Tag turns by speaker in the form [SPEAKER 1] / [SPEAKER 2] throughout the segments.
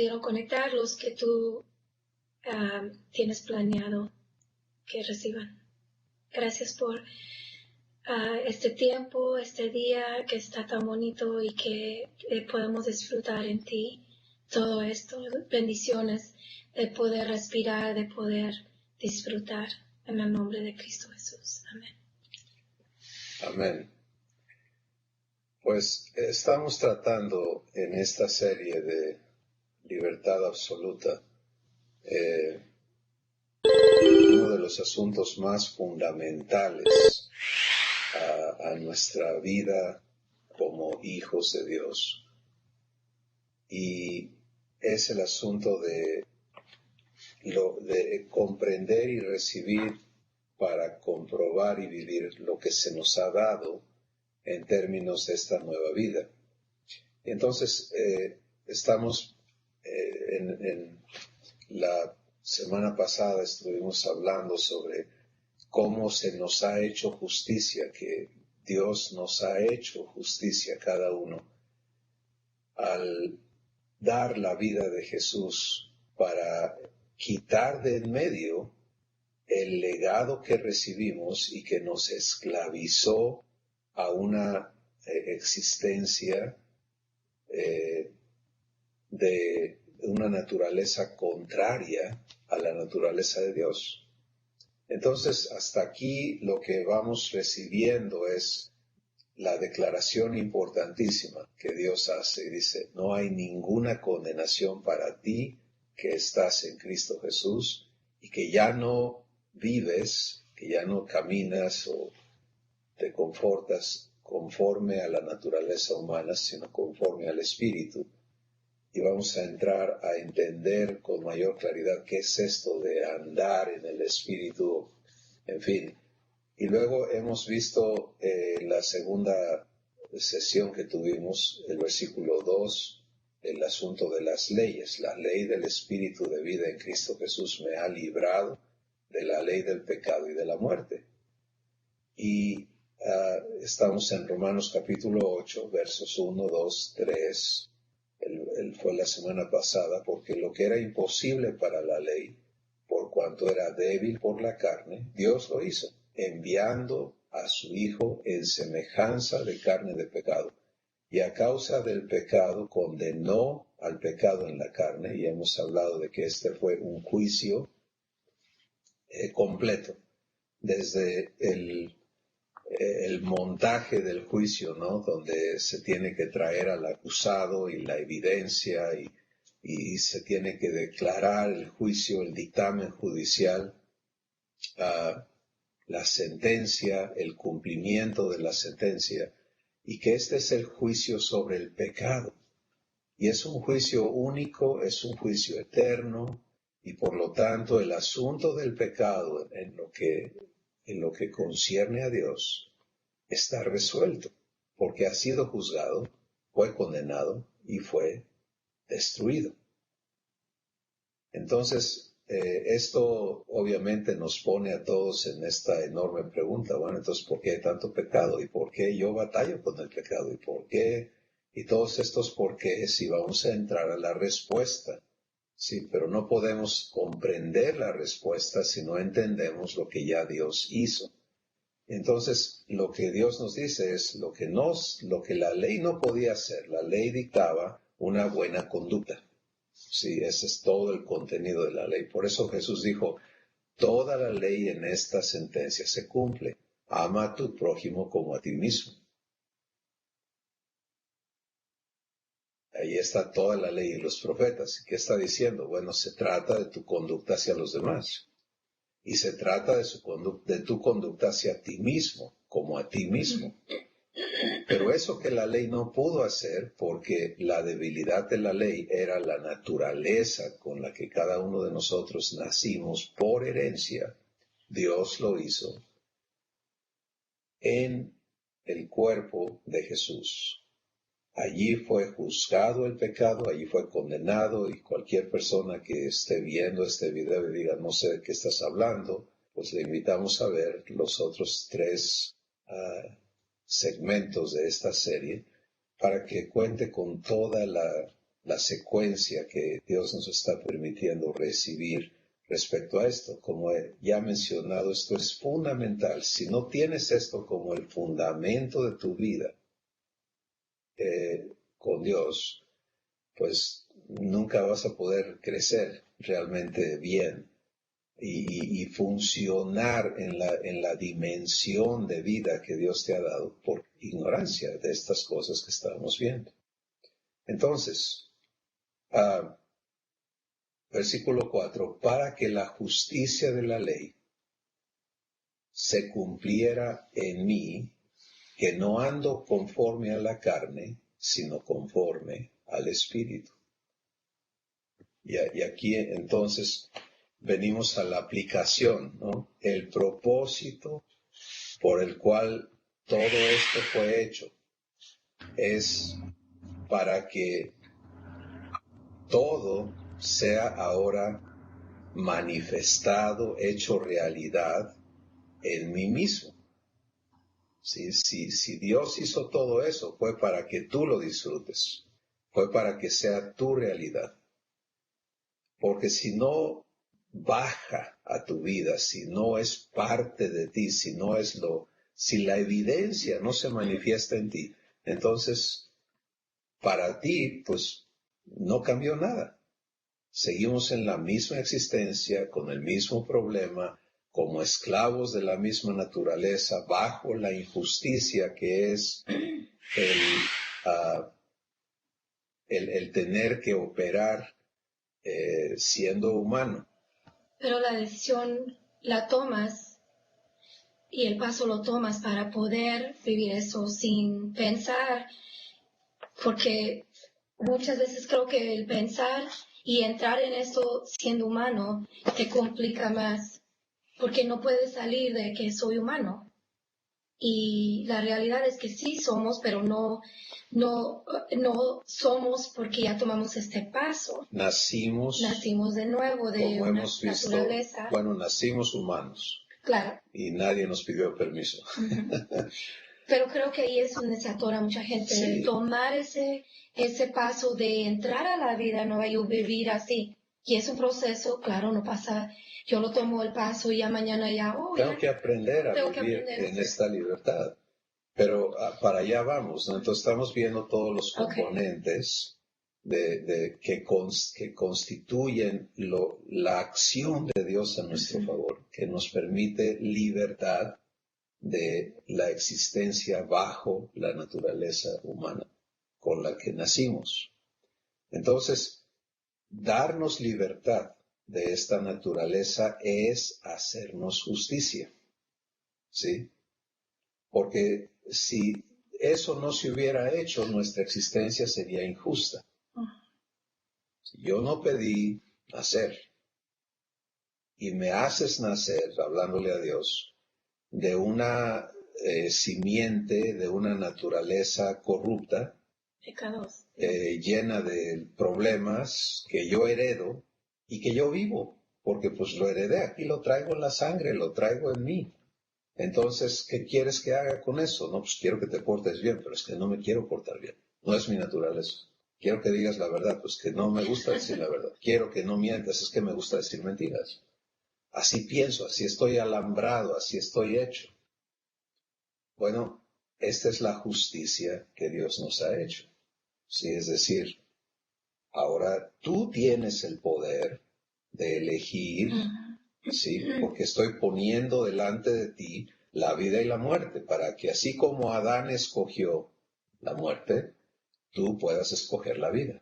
[SPEAKER 1] pudieron conectar, los que tú tienes planeado que reciban. Gracias por este tiempo, este día que está tan bonito y que podemos disfrutar en ti todo esto, bendiciones de poder respirar, de poder disfrutar en el nombre de Cristo Jesús. Amén.
[SPEAKER 2] Amén. Pues estamos tratando en esta serie de libertad absoluta uno de los asuntos más fundamentales a nuestra vida como hijos de Dios. Y es el asunto de comprender y recibir para comprobar y vivir lo que se nos ha dado en términos de esta nueva vida. Entonces, estamos en la semana pasada estuvimos hablando sobre cómo se nos ha hecho justicia, que Dios nos ha hecho justicia cada uno al dar la vida de Jesús para quitar de en medio el legado que recibimos y que nos esclavizó a una existencia de una naturaleza contraria a la naturaleza de Dios. Entonces, hasta aquí lo que vamos recibiendo es la declaración importantísima que Dios hace. Dice, no hay ninguna condenación para ti que estás en Cristo Jesús y que ya no vives, que ya no caminas o te confortas conforme a la naturaleza humana, sino conforme al Espíritu. Y vamos a entrar a entender con mayor claridad qué es esto de andar en el Espíritu, en fin. Y luego hemos visto en la segunda sesión que tuvimos, el versículo 2, el asunto de las leyes. La ley del Espíritu de vida en Cristo Jesús me ha librado de la ley del pecado y de la muerte. Y estamos en Romanos capítulo 8, versos 1, 2, 3. Fue la semana pasada, porque lo que era imposible para la ley, por cuanto era débil por la carne, Dios lo hizo, enviando a su Hijo en semejanza de carne de pecado. Y a causa del pecado condenó al pecado en la carne, y hemos hablado de que este fue un juicio completo, desde el montaje del juicio, ¿no? Donde se tiene que traer al acusado y la evidencia y se tiene que declarar el juicio, el dictamen judicial, la sentencia, el cumplimiento de la sentencia, y que este es el juicio sobre el pecado. Y es un juicio único, es un juicio eterno, y por lo tanto el asunto del pecado en lo que concierne a Dios está resuelto, porque ha sido juzgado, fue condenado y fue destruido. Entonces, esto obviamente nos pone a todos en esta enorme pregunta. Bueno, entonces, ¿por qué hay tanto pecado? ¿Y por qué yo batallo con el pecado? ¿Y por qué? Y todos estos por qué, si vamos a entrar a la respuesta. Sí, pero no podemos comprender la respuesta si no entendemos lo que ya Dios hizo. Entonces, lo que Dios nos dice es lo que la ley no podía hacer. La ley dictaba una buena conducta. Sí, ese es todo el contenido de la ley. Por eso Jesús dijo, toda la ley en esta sentencia se cumple. Ama a tu prójimo como a ti mismo. Ahí está toda la ley y los profetas. ¿Qué está diciendo? Bueno, se trata de tu conducta hacia los demás. Y se trata de tu conducta hacia ti mismo, como a ti mismo. Pero eso que la ley no pudo hacer, porque la debilidad de la ley era la naturaleza con la que cada uno de nosotros nacimos por herencia, Dios lo hizo en el cuerpo de Jesús. Allí fue juzgado el pecado, allí fue condenado, y cualquier persona que esté viendo este video y diga, no sé de qué estás hablando, pues le invitamos a ver los otros 3 segmentos de esta serie para que cuente con toda la la secuencia que Dios nos está permitiendo recibir respecto a esto. Como ya he mencionado, esto es fundamental. Si no tienes esto como el fundamento de tu vida con Dios, pues nunca vas a poder crecer realmente bien y funcionar en la dimensión de vida que Dios te ha dado por ignorancia de estas cosas que estamos viendo. Entonces, versículo 4, para que la justicia de la ley se cumpliera en mí, que no ando conforme a la carne, sino conforme al Espíritu. Y aquí entonces venimos a la aplicación, ¿no? El propósito por el cual todo esto fue hecho es para que todo sea ahora manifestado, hecho realidad en mí mismo. Si Dios hizo todo eso, fue para que tú lo disfrutes, fue para que sea tu realidad. Porque si no baja a tu vida, si no es parte de ti, si la evidencia no se manifiesta en ti, entonces para ti, pues no cambió nada. Seguimos en la misma existencia, con el mismo problema, como esclavos de la misma naturaleza, bajo la injusticia que es el tener que operar siendo humano.
[SPEAKER 1] Pero la decisión la tomas y el paso lo tomas para poder vivir eso sin pensar, porque muchas veces creo que el pensar y entrar en esto siendo humano te complica más, porque no puedes salir de que soy humano. Y la realidad es que sí somos, pero no somos porque ya tomamos este paso. Nacimos de nuevo de
[SPEAKER 2] como
[SPEAKER 1] una
[SPEAKER 2] hemos visto,
[SPEAKER 1] naturaleza.
[SPEAKER 2] bueno, nacimos humanos.
[SPEAKER 1] Claro.
[SPEAKER 2] Y nadie nos pidió permiso.
[SPEAKER 1] Pero creo que ahí es donde se atora mucha gente,
[SPEAKER 2] Sí.
[SPEAKER 1] de tomar ese paso de entrar a la vida nueva y vivir así. Y es un proceso, claro, no pasa, yo lo tomo el paso y ya mañana ya,
[SPEAKER 2] Tengo que aprender a vivir en esta libertad. Pero para allá vamos, ¿no? Entonces estamos viendo todos los componentes que constituyen la acción de Dios a nuestro favor, que nos permite libertad de la existencia bajo la naturaleza humana con la que nacimos. Entonces, darnos libertad de esta naturaleza es hacernos justicia, ¿sí? Porque si eso no se hubiera hecho, nuestra existencia sería injusta. Si yo no pedí nacer y me haces nacer, hablándole a Dios, de una simiente, de una naturaleza corrupta, llena de problemas que yo heredo y que yo vivo, porque pues lo heredé, aquí lo traigo en la sangre, lo traigo en mí. Entonces, ¿qué quieres que haga con eso? No, pues quiero que te portes bien, pero es que no me quiero portar bien. No es mi naturaleza. Quiero que digas la verdad, pues que no me gusta decir la verdad. Quiero que no mientas, es que me gusta decir mentiras. Así pienso, así estoy alambrado, así estoy hecho. Bueno, esta es la justicia que Dios nos ha hecho. Sí, es decir, ahora tú tienes el poder de elegir, sí, porque estoy poniendo delante de ti la vida y la muerte, para que así como Adán escogió la muerte, tú puedas escoger la vida.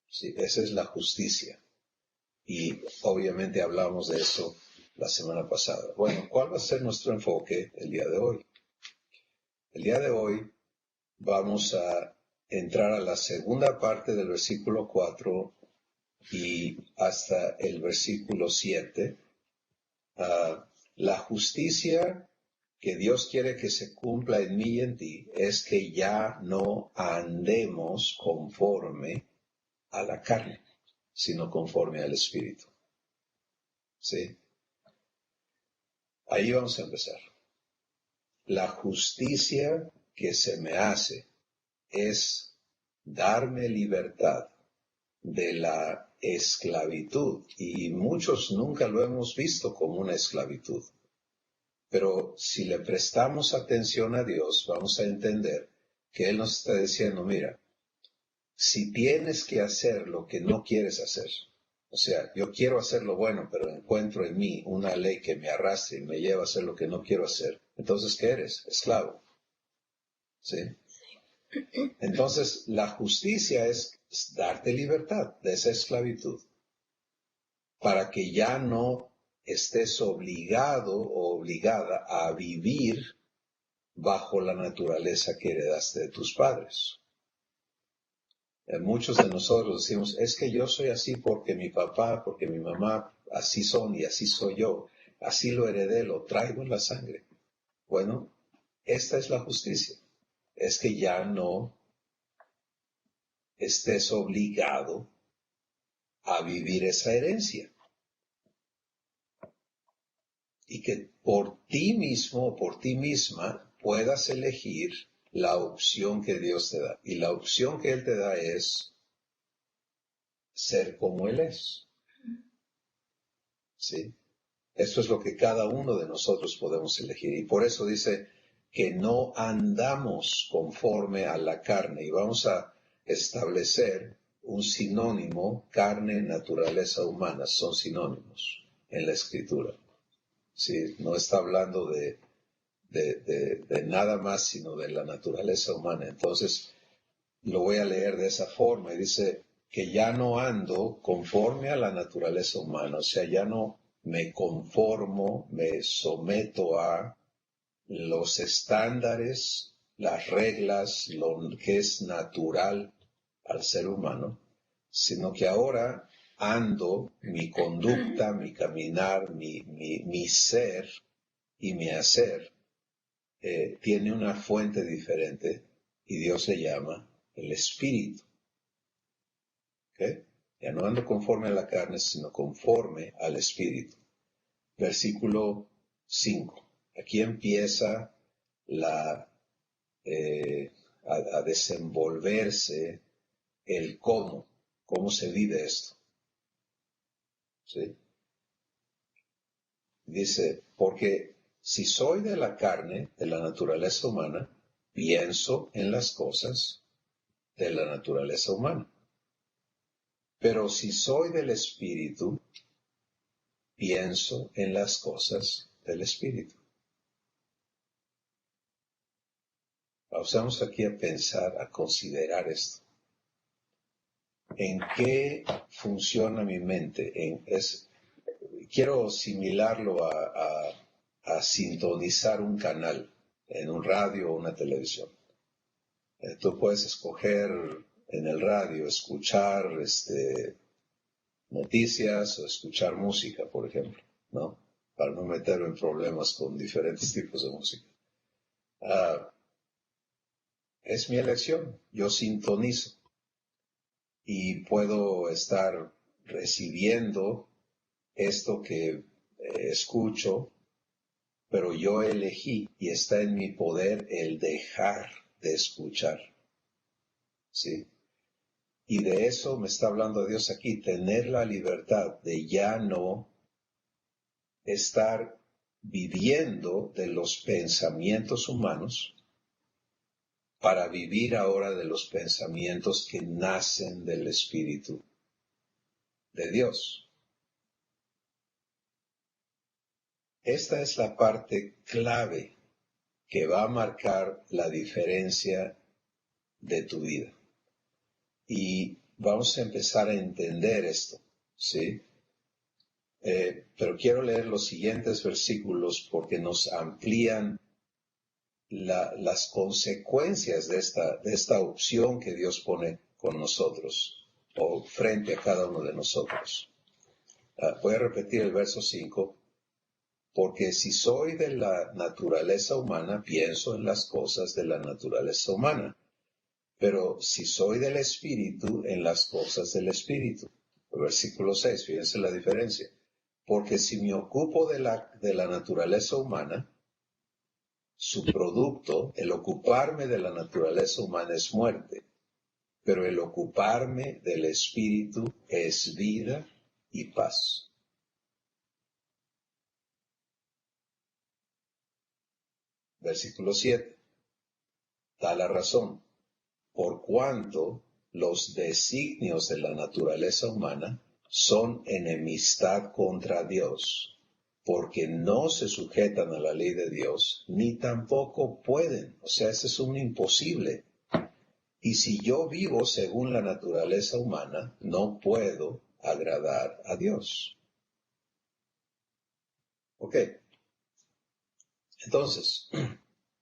[SPEAKER 2] Sí, esa es la justicia. Y obviamente hablamos de eso la semana pasada. Bueno, ¿cuál va a ser nuestro enfoque el día de hoy? El día de hoy vamos a entrar a la segunda parte del versículo 4 y hasta el versículo 7. La justicia que Dios quiere que se cumpla en mí y en ti es que ya no andemos conforme a la carne, sino conforme al Espíritu. ¿Sí? Ahí vamos a empezar. La justicia que se me hace es darme libertad de la esclavitud. Y muchos nunca lo hemos visto como una esclavitud. Pero si le prestamos atención a Dios, vamos a entender que Él nos está diciendo, mira, si tienes que hacer lo que no quieres hacer, o sea, yo quiero hacer lo bueno, pero encuentro en mí una ley que me arrastra y me lleva a hacer lo que no quiero hacer, entonces, ¿qué eres? Esclavo. ¿Sí? Entonces, la justicia es darte libertad de esa esclavitud para que ya no estés obligado o obligada a vivir bajo la naturaleza que heredaste de tus padres. Muchos de nosotros decimos, es que yo soy así porque mi papá, porque mi mamá, así son y así soy yo. Así lo heredé, lo traigo en la sangre. Bueno, esta es la justicia. Es que ya no estés obligado a vivir esa herencia. Y que por ti mismo o por ti misma puedas elegir la opción que Dios te da. Y la opción que Él te da es ser como Él es. ¿Sí? Esto es lo que cada uno de nosotros podemos elegir. Y por eso dice que no andamos conforme a la carne. Y vamos a establecer un sinónimo, carne, naturaleza humana. Son sinónimos en la Escritura. ¿Sí? No está hablando de nada más, sino de la naturaleza humana. Entonces, lo voy a leer de esa forma. Y dice que ya no ando conforme a la naturaleza humana. O sea, ya no me conformo, me someto a los estándares, las reglas, lo que es natural al ser humano, sino que ahora ando, mi conducta, mi caminar, mi ser y mi hacer tiene una fuente diferente y Dios le llama el Espíritu. ¿Okay? Ya no ando conforme a la carne, sino conforme al Espíritu. Versículo 5. Aquí empieza a desenvolverse el cómo se vive esto. ¿Sí? Dice, porque si soy de la carne, de la naturaleza humana, pienso en las cosas de la naturaleza humana. Pero si soy del Espíritu, pienso en las cosas del Espíritu. Vamos aquí a pensar, a considerar esto. ¿En qué funciona mi mente? Quiero similarlo a sintonizar un canal en un radio o una televisión. Tú puedes escoger en el radio, escuchar noticias o escuchar música, por ejemplo, ¿no? Para no meterme en problemas con diferentes tipos de música. Es mi elección, yo sintonizo y puedo estar recibiendo esto que escucho, pero yo elegí y está en mi poder el dejar de escuchar. ¿Sí? Y de eso me está hablando Dios aquí, tener la libertad de ya no estar viviendo de los pensamientos humanos para vivir ahora de los pensamientos que nacen del Espíritu de Dios. Esta es la parte clave que va a marcar la diferencia de tu vida. Y vamos a empezar a entender esto, ¿sí? Pero quiero leer los siguientes versículos porque nos amplían las consecuencias de esta opción que Dios pone con nosotros o frente a cada uno de nosotros. Voy a repetir el verso 5. Porque si soy de la naturaleza humana, pienso en las cosas de la naturaleza humana. Pero si soy del Espíritu, en las cosas del Espíritu. Versículo 6, fíjense la diferencia. Porque si me ocupo de la naturaleza humana, su producto, el ocuparme de la naturaleza humana es muerte. pero el ocuparme del Espíritu es vida y paz. Versículo 7. Da la razón, por cuanto los designios de la naturaleza humana son enemistad contra Dios, porque no se sujetan a la ley de Dios, ni tampoco pueden. O sea, ese es un imposible. Y si yo vivo según la naturaleza humana, no puedo agradar a Dios. Ok. Entonces,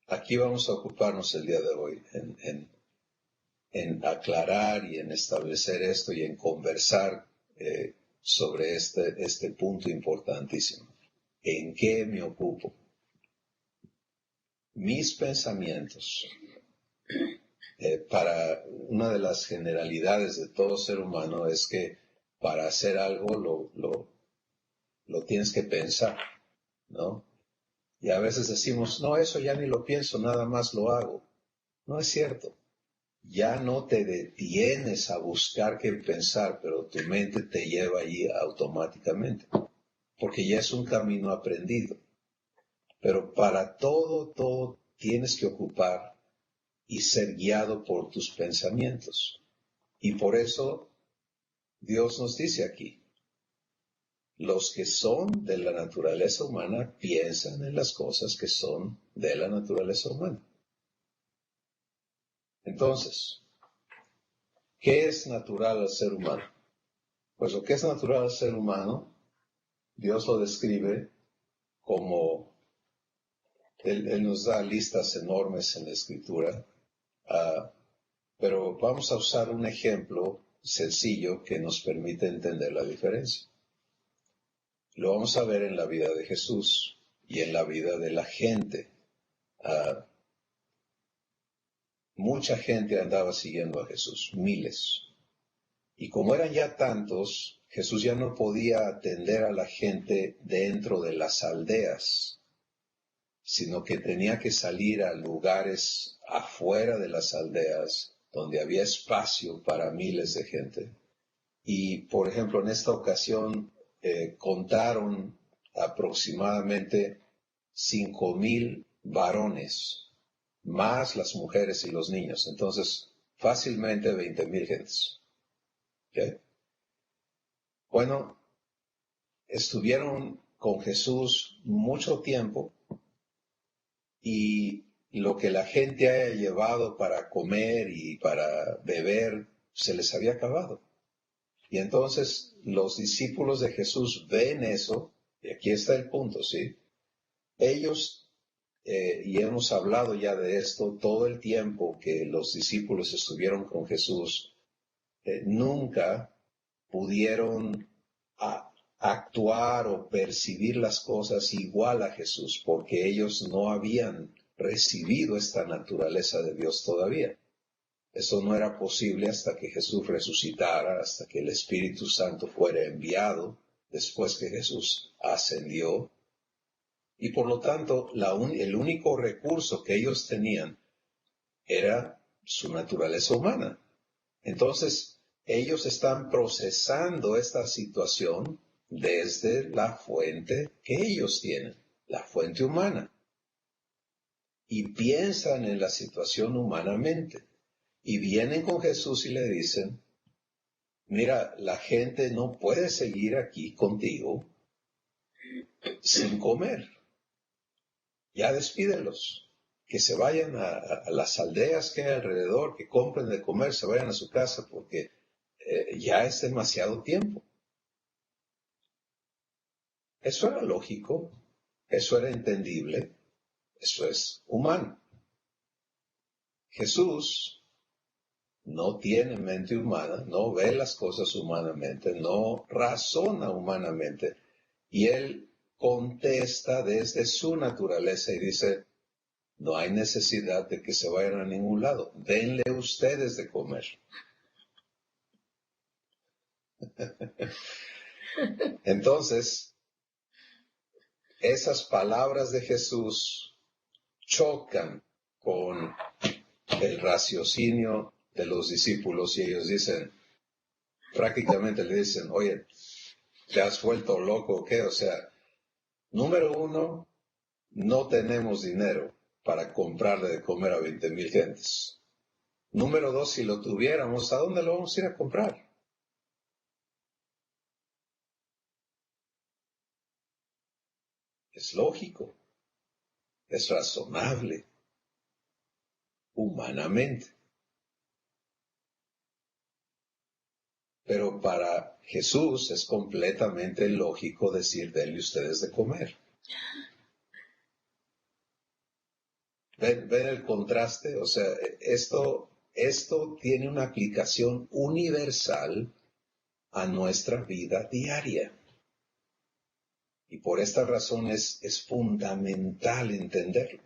[SPEAKER 2] aquí vamos a ocuparnos el día de hoy en aclarar y en establecer esto y en conversar sobre este punto importantísimo. ¿En qué me ocupo? Mis pensamientos. Para una de las generalidades de todo ser humano es que para hacer algo lo tienes que pensar, ¿no? Y a veces decimos, no, eso ya ni lo pienso, nada más lo hago. No es cierto. Ya no te detienes a buscar qué pensar, pero tu mente te lleva allí automáticamente, porque ya es un camino aprendido. Pero para todo tienes que ocupar y ser guiado por tus pensamientos. Y por eso Dios nos dice aquí, los que son de la naturaleza humana piensan en las cosas que son de la naturaleza humana. Entonces, ¿qué es natural al ser humano? Pues lo que es natural al ser humano, Dios lo describe como, Él nos da listas enormes en la Escritura, pero vamos a usar un ejemplo sencillo que nos permite entender la diferencia. Lo vamos a ver en la vida de Jesús y en la vida de la gente. Mucha gente andaba siguiendo a Jesús, miles. Y como eran ya tantos, Jesús ya no podía atender a la gente dentro de las aldeas, sino que tenía que salir a lugares afuera de las aldeas, donde había espacio para miles de gente. Y, por ejemplo, en esta ocasión contaron aproximadamente 5,000 varones, más las mujeres y los niños. Entonces, fácilmente 20,000 gentes. ¿Okay? Bueno, estuvieron con Jesús mucho tiempo y lo que la gente haya llevado para comer y para beber se les había acabado. Y entonces los discípulos de Jesús ven eso, y aquí está el punto, ¿sí? Ellos, y hemos hablado ya de esto, todo el tiempo que los discípulos estuvieron con Jesús, nunca pudieron actuar o percibir las cosas igual a Jesús, porque ellos no habían recibido esta naturaleza de Dios todavía. Eso no era posible hasta que Jesús resucitara, hasta que el Espíritu Santo fuera enviado, después que Jesús ascendió. Y por lo tanto, el único recurso que ellos tenían era su naturaleza humana. Entonces, ellos están procesando esta situación desde la fuente que ellos tienen, la fuente humana. Y piensan en la situación humanamente. Y vienen con Jesús y le dicen, mira, la gente no puede seguir aquí contigo sin comer. Ya despídelos, que se vayan a las aldeas que hay alrededor, que compren de comer, se vayan a su casa, porque ya es demasiado tiempo. Eso era lógico, eso era entendible, eso es humano. Jesús no tiene mente humana, no ve las cosas humanamente, no razona humanamente. Y él contesta desde su naturaleza y dice, no hay necesidad de que se vayan a ningún lado, denle ustedes de comer. Entonces, esas palabras de Jesús chocan con el raciocinio de los discípulos y ellos dicen, prácticamente le dicen, oye, ¿te has vuelto loco o qué? O sea, número uno, no tenemos dinero para comprarle de comer a 20,000 gentes. Número dos, si lo tuviéramos, ¿a dónde lo vamos a ir a comprar? Es lógico, es razonable, humanamente. Pero para Jesús es completamente lógico decir, denle ustedes de comer. ¿Ven el contraste? O sea, esto tiene una aplicación universal a nuestra vida diaria. Y por esta razón es fundamental entenderlo.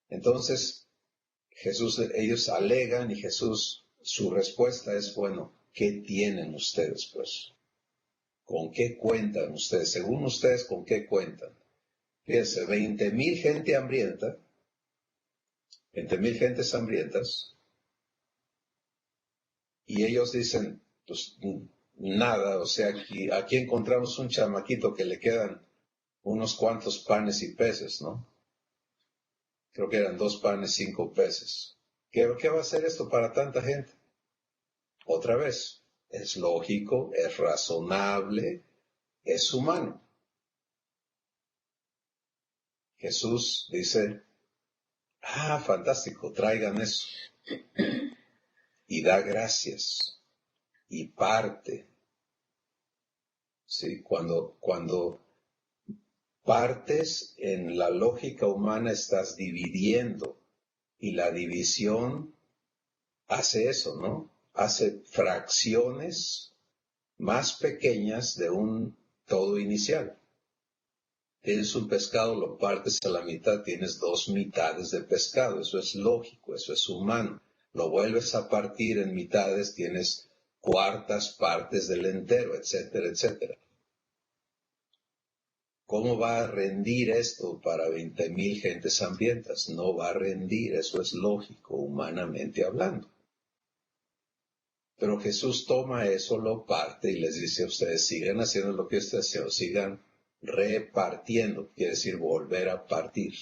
[SPEAKER 2] Entonces, ellos alegan y Jesús, su respuesta es, bueno, ¿qué tienen ustedes pues? ¿Con qué cuentan ustedes? Según ustedes, ¿con qué cuentan? Fíjense, 20,000 gente hambrienta, 20,000 gentes hambrientas, y ellos dicen, pues nada, o sea, aquí encontramos un chamaquito que le quedan unos cuantos panes y peces, ¿no? Creo que eran 2 panes, 5 peces. ¿Qué va a hacer esto para tanta gente? Otra vez, es lógico, es razonable, es humano. Jesús dice, fantástico, traigan eso. Y da gracias. Y parte. ¿Sí? Cuando partes en la lógica humana estás dividiendo. Y la división hace eso, ¿no? Hace fracciones más pequeñas de un todo inicial. Tienes un pescado, lo partes a la mitad, tienes 2 mitades de pescado. Eso es lógico, eso es humano. Lo vuelves a partir en mitades, tienes cuartas partes del entero, etcétera, etcétera. ¿Cómo va a rendir esto para 20,000 gentes hambrientas? No va a rendir, eso es lógico, humanamente hablando. Pero Jesús toma eso, lo parte y les dice a ustedes, sigan haciendo lo que ustedes hacen, sigan repartiendo, quiere decir volver a partir.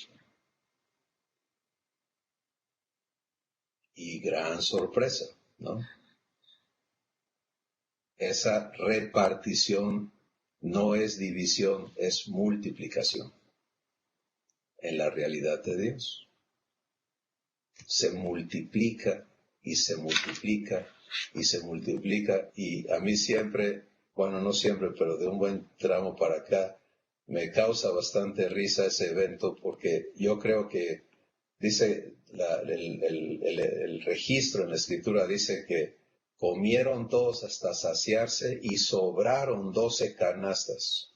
[SPEAKER 2] Y gran sorpresa, ¿no? Esa repartición no es división, es multiplicación en la realidad de Dios. Se multiplica y se multiplica y se multiplica, y a mí siempre, bueno, no siempre, pero de un buen tramo para acá, me causa bastante risa ese evento, porque yo creo que dice, el registro en la escritura dice que comieron todos hasta saciarse y sobraron 12 canastas.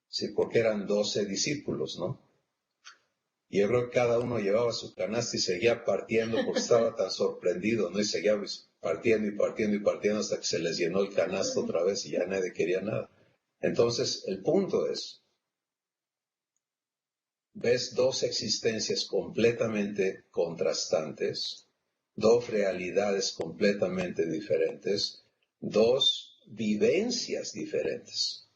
[SPEAKER 2] Sí, porque eran 12 discípulos, ¿no? Y yo creo que cada uno llevaba su canasta y seguía partiendo porque estaba tan sorprendido, ¿no? Y seguía partiendo y partiendo y partiendo hasta que se les llenó el canasto otra vez y ya nadie quería nada. Entonces, el punto es, ves 2 existencias completamente contrastantes, 2 realidades completamente diferentes, 2 vivencias diferentes.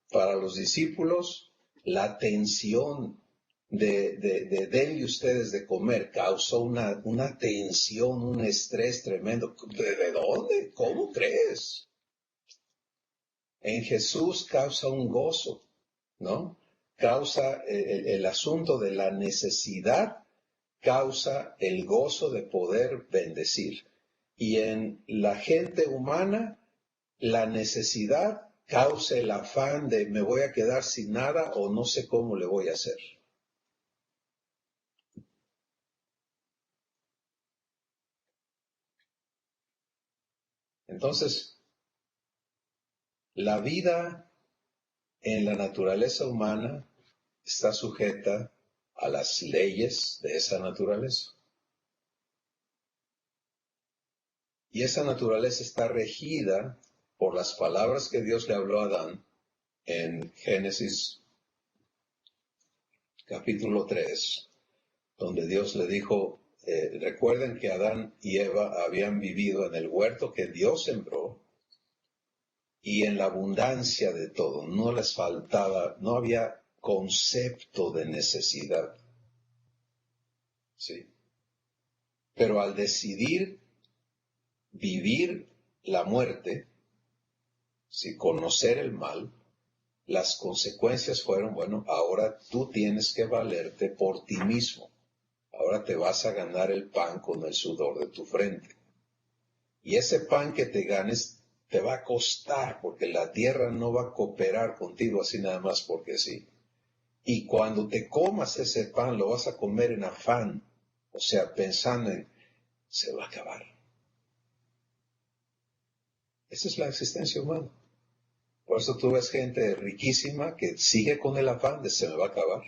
[SPEAKER 2] Para los discípulos, la tensión de denle ustedes de comer causó una tensión, un estrés tremendo. ¿De dónde? ¿Cómo crees? En Jesús causa un gozo, ¿no? Causa el asunto de la necesidad, causa el gozo de poder bendecir. Y en la gente humana, la necesidad causa el afán de me voy a quedar sin nada o no sé cómo le voy a hacer. Entonces, la vida en la naturaleza humana está sujeta a las leyes de esa naturaleza. Y esa naturaleza está regida por las palabras que Dios le habló a Adán en Génesis capítulo 3, donde Dios le dijo, recuerden que Adán y Eva habían vivido en el huerto que Dios sembró y en la abundancia de todo. No les faltaba, no había concepto de necesidad. ¿Sí? Pero al decidir vivir la muerte, ¿sí? Conocer el mal, las consecuencias fueron, bueno, ahora tú tienes que valerte por ti mismo. Ahora te vas a ganar el pan con el sudor de tu frente. Y ese pan que te ganes te va a costar, porque la tierra no va a cooperar contigo así nada más porque sí. Y cuando te comas ese pan, lo vas a comer en afán, o sea, pensando en, se va a acabar. Esa es la existencia humana. Por eso tú ves gente riquísima que sigue con el afán de se me va a acabar.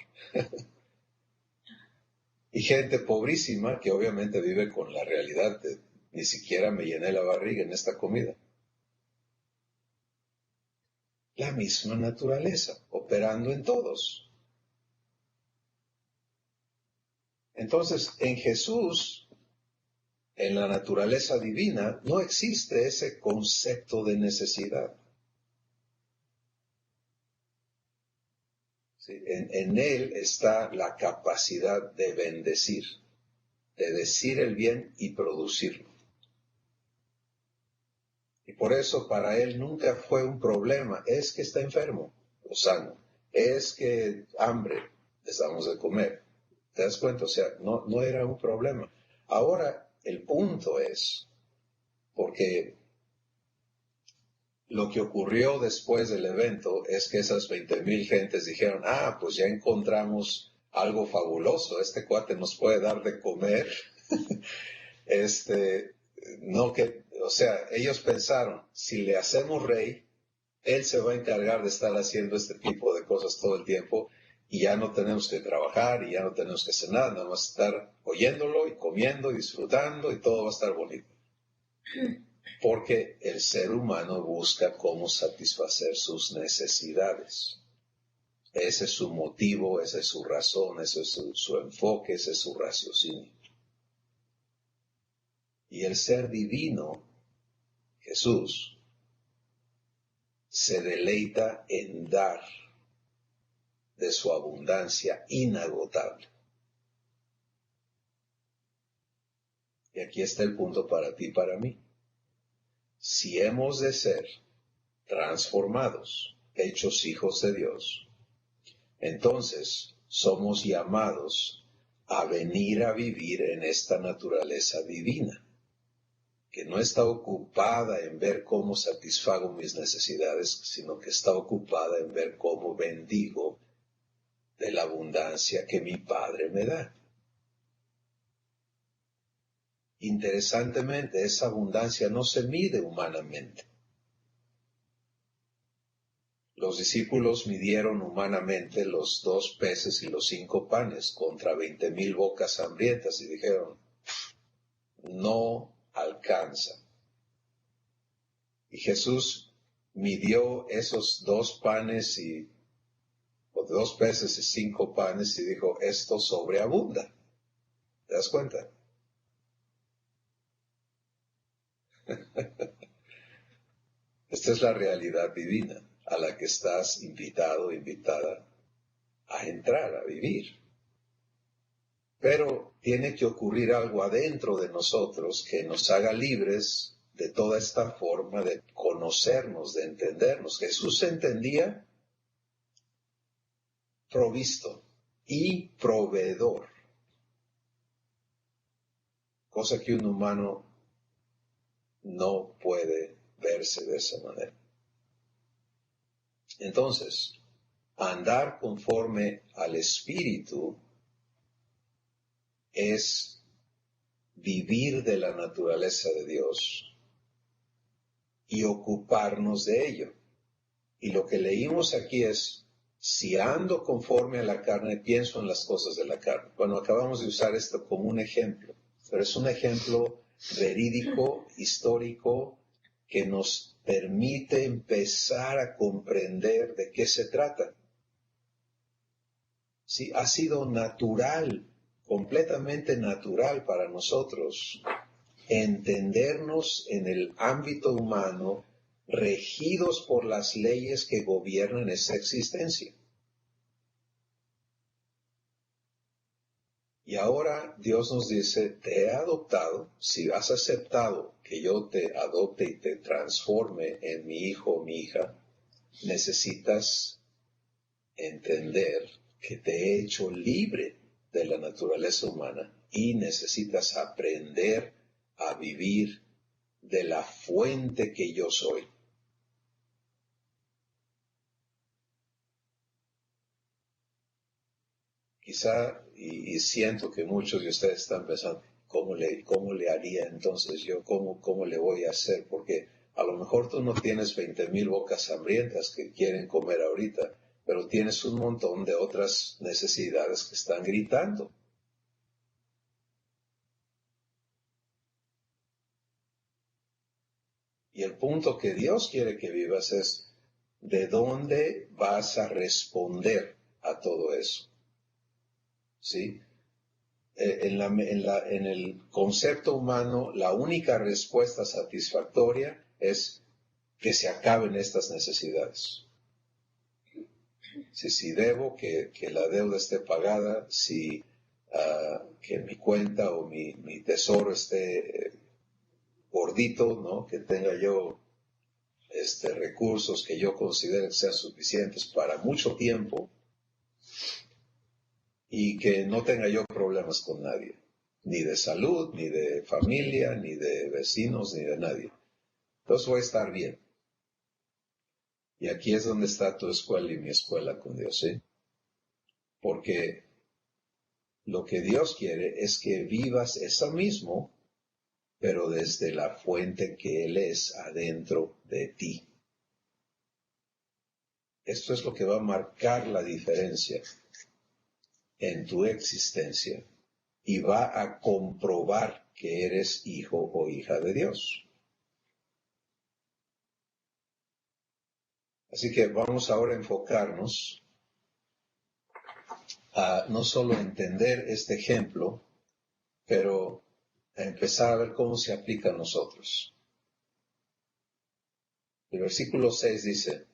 [SPEAKER 2] Y gente pobrísima que obviamente vive con la realidad de ni siquiera me llené la barriga en esta comida. La misma naturaleza, operando en todos. Entonces, en Jesús, en la naturaleza divina, no existe ese concepto de necesidad. ¿Sí? En Él está la capacidad de bendecir, de decir el bien y producirlo. Y por eso para Él nunca fue un problema. Es que está enfermo, o sano. Es que hambre, les damos de comer. ¿Te das cuenta? O sea, no era un problema. Ahora, el punto es, porque lo que ocurrió después del evento es que esas 20,000 gentes dijeron, pues ya encontramos algo fabuloso, este cuate nos puede dar de comer. O sea, ellos pensaron, si le hacemos rey, él se va a encargar de estar haciendo este tipo de cosas todo el tiempo y ya no tenemos que trabajar y ya no tenemos que hacer nada, nada más estar oyéndolo y comiendo y disfrutando y todo va a estar bonito. Porque el ser humano busca cómo satisfacer sus necesidades. Ese es su motivo, esa es su razón, ese es su enfoque, ese es su raciocinio. Y el ser divino, Jesús, se deleita en dar de su abundancia inagotable. Y aquí está el punto para ti y para mí. Si hemos de ser transformados, hechos hijos de Dios, entonces somos llamados a venir a vivir en esta naturaleza divina, que no está ocupada en ver cómo satisfago mis necesidades, sino que está ocupada en ver cómo bendigo de la abundancia que mi Padre me da. Interesantemente, esa abundancia no se mide humanamente. Los discípulos midieron humanamente los 2 peces y los 5 panes contra 20,000 bocas hambrientas y dijeron, no alcanza. Y Jesús midió esos 2 panes o 2 peces y 5 panes y dijo, esto sobreabunda. ¿Te das cuenta? Esta es la realidad divina a la que estás invitado, invitada a entrar, a vivir. Pero tiene que ocurrir algo adentro de nosotros que nos haga libres de toda esta forma de conocernos, de entendernos. Jesús se entendía provisto y proveedor, cosa que un humano no puede verse de esa manera. Entonces, andar conforme al Espíritu es vivir de la naturaleza de Dios y ocuparnos de ello. Y lo que leímos aquí es, si ando conforme a la carne, pienso en las cosas de la carne. Bueno, acabamos de usar esto como un ejemplo, pero es un ejemplo verídico, histórico, que nos permite empezar a comprender de qué se trata. Sí, ha sido natural completamente natural para nosotros entendernos en el ámbito humano, regidos por las leyes que gobiernan esa existencia. Y ahora Dios nos dice, te he adoptado, si has aceptado que yo te adopte y te transforme en mi hijo o mi hija, necesitas entender que te he hecho libre de la naturaleza humana y necesitas aprender a vivir de la fuente que yo soy. Quizá, y siento que muchos de ustedes están pensando, ¿cómo le haría entonces yo? ¿Cómo le voy a hacer? Porque a lo mejor tú no tienes 20,000 bocas hambrientas que quieren comer ahorita, pero tienes un montón de otras necesidades que están gritando. Y el punto que Dios quiere que vivas es, ¿de dónde vas a responder a todo eso? ¿Sí? En el concepto humano, la única respuesta satisfactoria es que se acaben estas necesidades. Si debo, que la deuda esté pagada, que mi cuenta o mi tesoro esté gordito, ¿no? Que tenga yo recursos que yo considere que sean suficientes para mucho tiempo y que no tenga yo problemas con nadie, ni de salud, ni de familia, ni de vecinos, ni de nadie. Entonces voy a estar bien. Y aquí es donde está tu escuela y mi escuela con Dios, ¿sí? Porque lo que Dios quiere es que vivas eso mismo, pero desde la fuente que Él es adentro de ti. Esto es lo que va a marcar la diferencia en tu existencia y va a comprobar que eres hijo o hija de Dios. Así que vamos ahora a enfocarnos a no solo entender este ejemplo, pero a empezar a ver cómo se aplica a nosotros. El versículo 6 dice,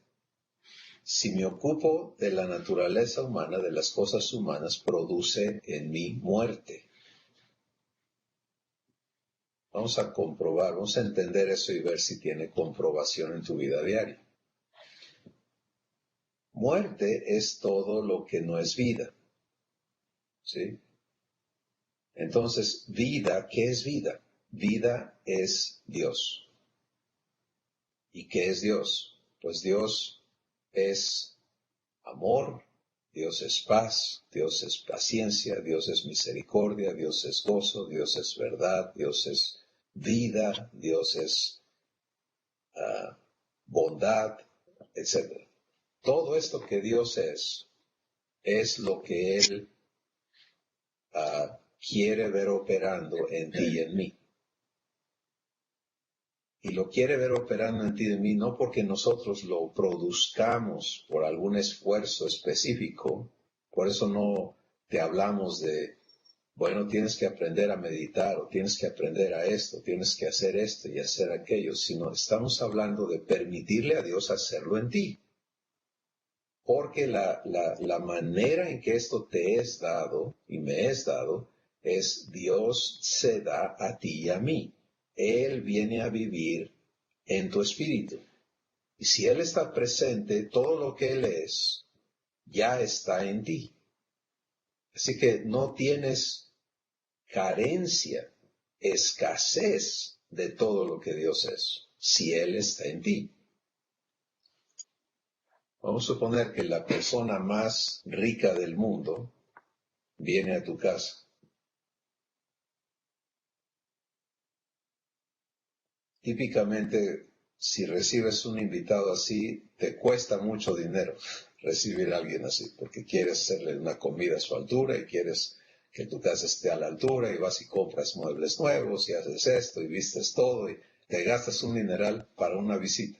[SPEAKER 2] si me ocupo de la naturaleza humana, de las cosas humanas, produce en mí muerte. Vamos a comprobar, vamos a entender eso y ver si tiene comprobación en tu vida diaria. Muerte es todo lo que no es vida. ¿Sí? Entonces, vida, ¿qué es vida? Vida es Dios. ¿Y qué es Dios? Pues Dios es amor, Dios es paz, Dios es paciencia, Dios es misericordia, Dios es gozo, Dios es verdad, Dios es vida, Dios es bondad, etc. Todo esto que Dios es lo que Él quiere ver operando en ti y en mí. Y lo quiere ver operando en ti y en mí no porque nosotros lo produzcamos por algún esfuerzo específico. Por eso no te hablamos de, bueno, tienes que aprender a meditar o tienes que aprender a esto, tienes que hacer esto y hacer aquello, sino estamos hablando de permitirle a Dios hacerlo en ti. Porque la manera en que esto te es dado y me es dado es Dios se da a ti y a mí. Él viene a vivir en tu espíritu. Y si Él está presente, todo lo que Él es ya está en ti. Así que no tienes carencia, escasez de todo lo que Dios es, si Él está en ti. Vamos a suponer que la persona más rica del mundo viene a tu casa. Típicamente, si recibes un invitado así, te cuesta mucho dinero recibir a alguien así, porque quieres hacerle una comida a su altura y quieres que tu casa esté a la altura y vas y compras muebles nuevos y haces esto y vistes todo y te gastas un dineral para una visita.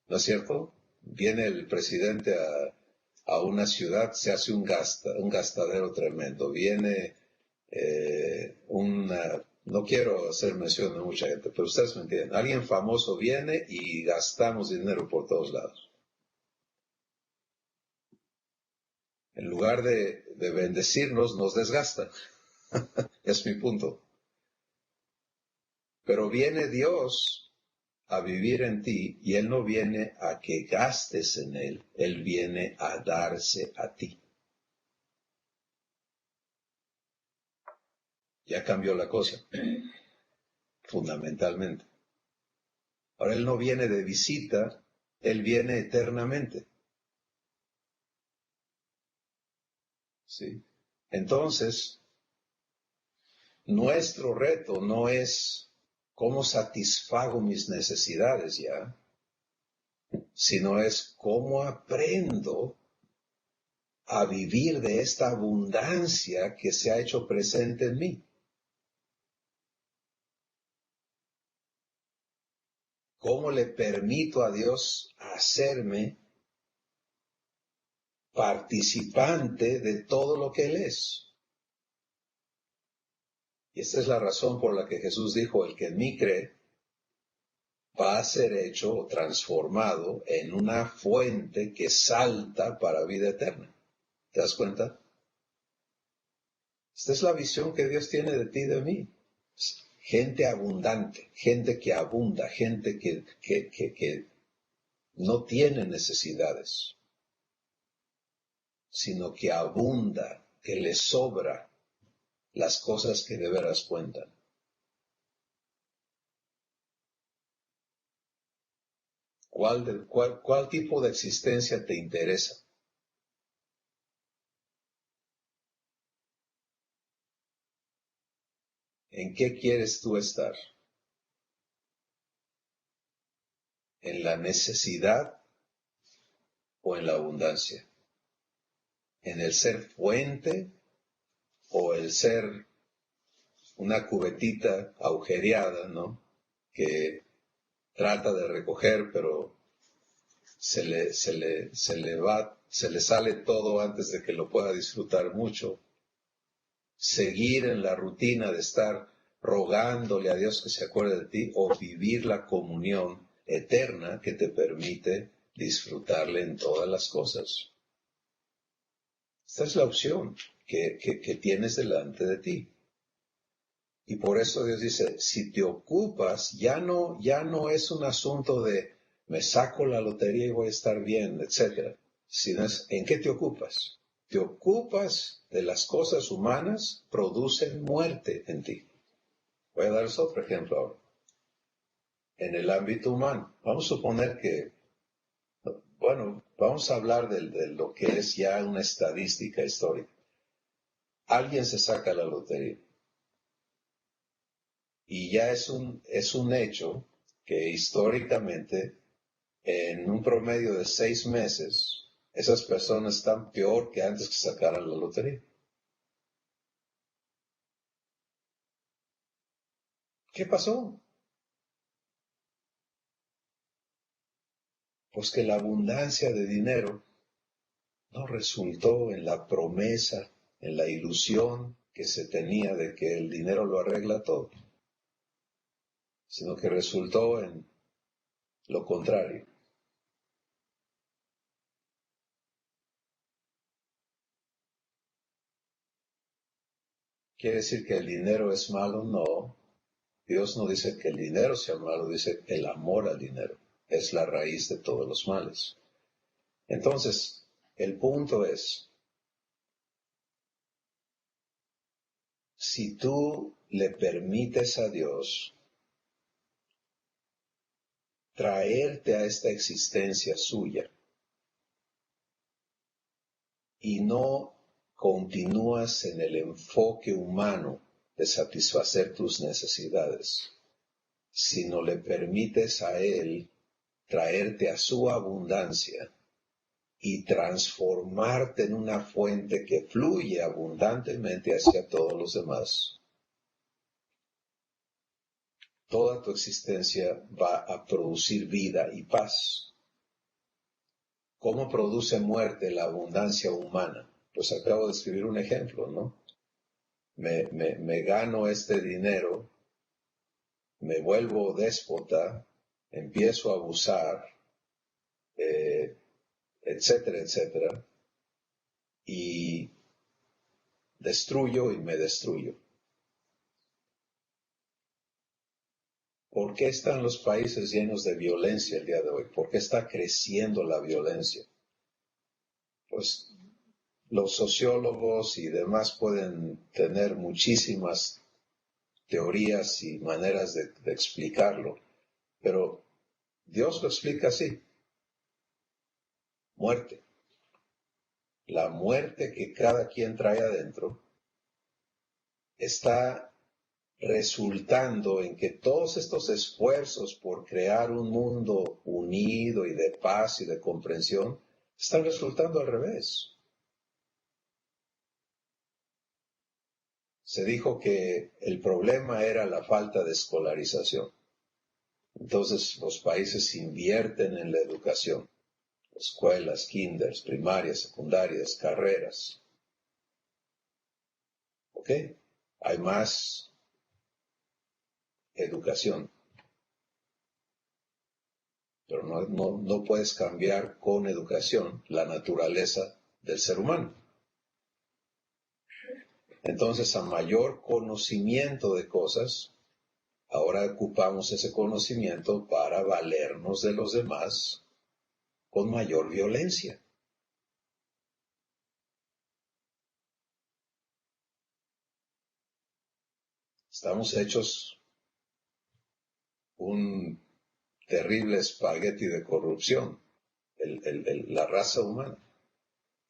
[SPEAKER 2] ¿No es cierto? Viene el presidente a una ciudad, se hace un gastadero tremendo. Viene no quiero hacer mención de mucha gente, pero ustedes me entienden. Alguien famoso viene y gastamos dinero por todos lados. En lugar de bendecirnos, nos desgasta. Es mi punto. Pero viene Dios a vivir en ti y Él no viene a que gastes en Él, Él viene a darse a ti. Ya cambió la cosa, fundamentalmente. Ahora Él no viene de visita, Él viene eternamente. ¿Sí? Entonces, nuestro reto no es cómo satisfago mis necesidades ya, sino es cómo aprendo a vivir de esta abundancia que se ha hecho presente en mí. ¿Cómo le permito a Dios hacerme participante de todo lo que Él es? Y esta es la razón por la que Jesús dijo, el que en mí cree va a ser hecho o transformado en una fuente que salta para vida eterna. ¿Te das cuenta? Esta es la visión que Dios tiene de ti y de mí. Gente abundante, gente que abunda, gente que no tiene necesidades, sino que abunda, que le sobra las cosas que de veras cuentan. ¿Cuál tipo de existencia te interesa? ¿En qué quieres tú estar? ¿En la necesidad o en la abundancia? ¿En el ser fuente o el ser una cubetita agujereada, ¿no? Que trata de recoger, pero se le sale todo antes de que lo pueda disfrutar mucho. Seguir en la rutina de estar rogándole a Dios que se acuerde de ti o vivir la comunión eterna que te permite disfrutarle en todas las cosas. Esta es la opción que tienes delante de ti. Y por eso Dios dice, si te ocupas, ya no es un asunto de me saco la lotería y voy a estar bien, etc. Sino es, ¿en qué te ocupas? Te ocupas de las cosas humanas, producen muerte en ti. Voy a darles otro ejemplo ahora. En el ámbito humano, vamos a suponer que, bueno, vamos a hablar de lo que es ya una estadística histórica. Alguien se saca la lotería. Y ya es un hecho que históricamente, en un promedio de 6 meses, esas personas están peor que antes que sacaran la lotería. ¿Qué pasó? Pues que la abundancia de dinero no resultó en la promesa, en la ilusión que se tenía de que el dinero lo arregla todo, sino que resultó en lo contrario. ¿Quiere decir que el dinero es malo? No. Dios no dice que el dinero sea malo, dice el amor al dinero. Es la raíz de todos los males. Entonces, el punto es, si tú le permites a Dios traerte a esta existencia suya y no continúas en el enfoque humano de satisfacer tus necesidades, sino le permites a Él traerte a su abundancia y transformarte en una fuente que fluye abundantemente hacia todos los demás, toda tu existencia va a producir vida y paz. ¿Cómo produce muerte la abundancia humana? Pues acabo de escribir un ejemplo, ¿no? me gano este dinero, me vuelvo déspota, empiezo a abusar, etcétera, etcétera, y destruyo y me destruyo. ¿Por qué están los países llenos de violencia el día de hoy? ¿Por qué está creciendo la violencia? Pues los sociólogos y demás pueden tener muchísimas teorías y maneras de explicarlo, pero Dios lo explica así: muerte. La muerte que cada quien trae adentro está resultando en que todos estos esfuerzos por crear un mundo unido y de paz y de comprensión están resultando al revés. Se dijo que el problema era la falta de escolarización. Entonces los países invierten en la educación, escuelas, kinders, primarias, secundarias, carreras. ¿Ok? Hay más educación, pero no puedes cambiar con educación la naturaleza del ser humano. Entonces, a mayor conocimiento de cosas, ahora ocupamos ese conocimiento para valernos de los demás con mayor violencia. Estamos hechos un terrible espagueti de corrupción, la raza humana.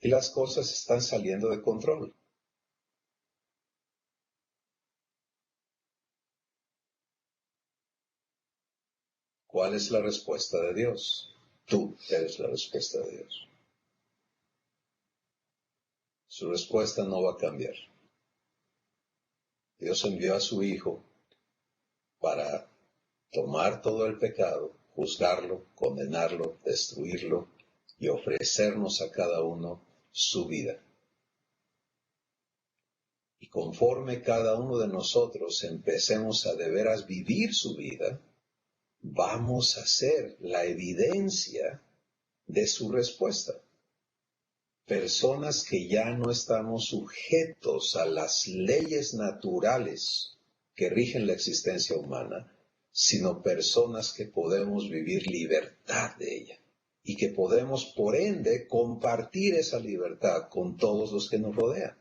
[SPEAKER 2] Y las cosas están saliendo de control. ¿Cuál es la respuesta de Dios? Tú eres la respuesta de Dios. Su respuesta no va a cambiar. Dios envió a su Hijo para tomar todo el pecado, juzgarlo, condenarlo, destruirlo y ofrecernos a cada uno su vida. Y conforme cada uno de nosotros empecemos a de veras vivir su vida, vamos a ser la evidencia de su respuesta. Personas que ya no estamos sujetos a las leyes naturales que rigen la existencia humana, sino personas que podemos vivir libertad de ella y que podemos, por ende, compartir esa libertad con todos los que nos rodean.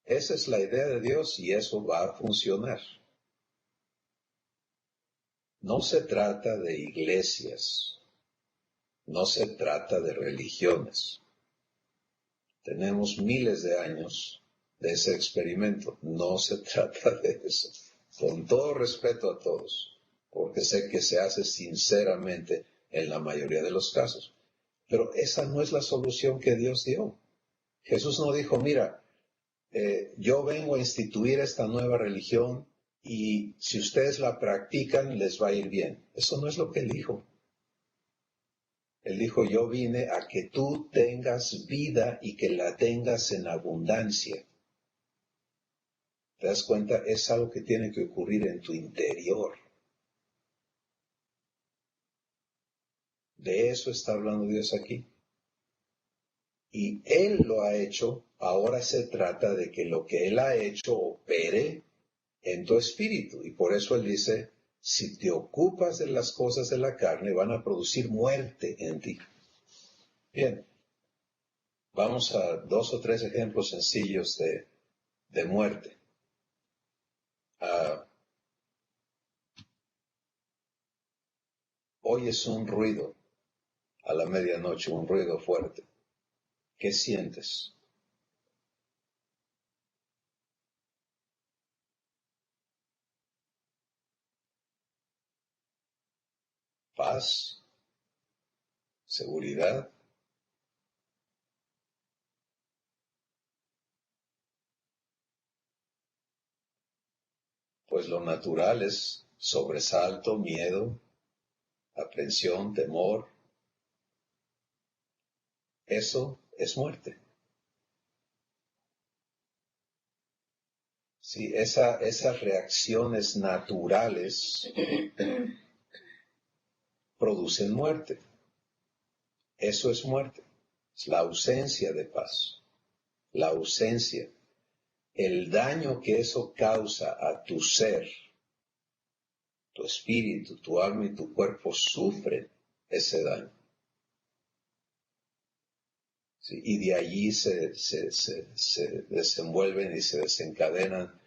[SPEAKER 2] Esa es la idea de Dios y eso va a funcionar. No se trata de iglesias, no se trata de religiones. Tenemos miles de años de ese experimento. No se trata de eso. Con todo respeto a todos, porque sé que se hace sinceramente en la mayoría de los casos. Pero esa no es la solución que Dios dio. Jesús no dijo, mira, yo vengo a instituir esta nueva religión y si ustedes la practican les va a ir bien. Eso no es lo que Él dijo. Él dijo, yo vine a que tú tengas vida y que la tengas en abundancia. ¿Te das cuenta? Es algo que tiene que ocurrir en tu interior. De eso está hablando Dios aquí. Y Él lo ha hecho, ahora se trata de que lo que Él ha hecho opere en tu espíritu. Y por eso Él dice, si te ocupas de las cosas de la carne, van a producir muerte en ti. Bien, vamos a 2 o 3 ejemplos sencillos de muerte. Oyes un ruido a la medianoche, un ruido fuerte. ¿Qué sientes? ¿Paz? ¿Seguridad? Pues lo natural es sobresalto, miedo, aprensión, temor. Eso es muerte. Sí, esas reacciones naturales producen muerte. Eso es muerte. Es la ausencia de paz. La ausencia. El daño que eso causa a tu ser, tu espíritu, tu alma y tu cuerpo sufren ese daño. ¿Sí? Y de allí se desenvuelven y se desencadenan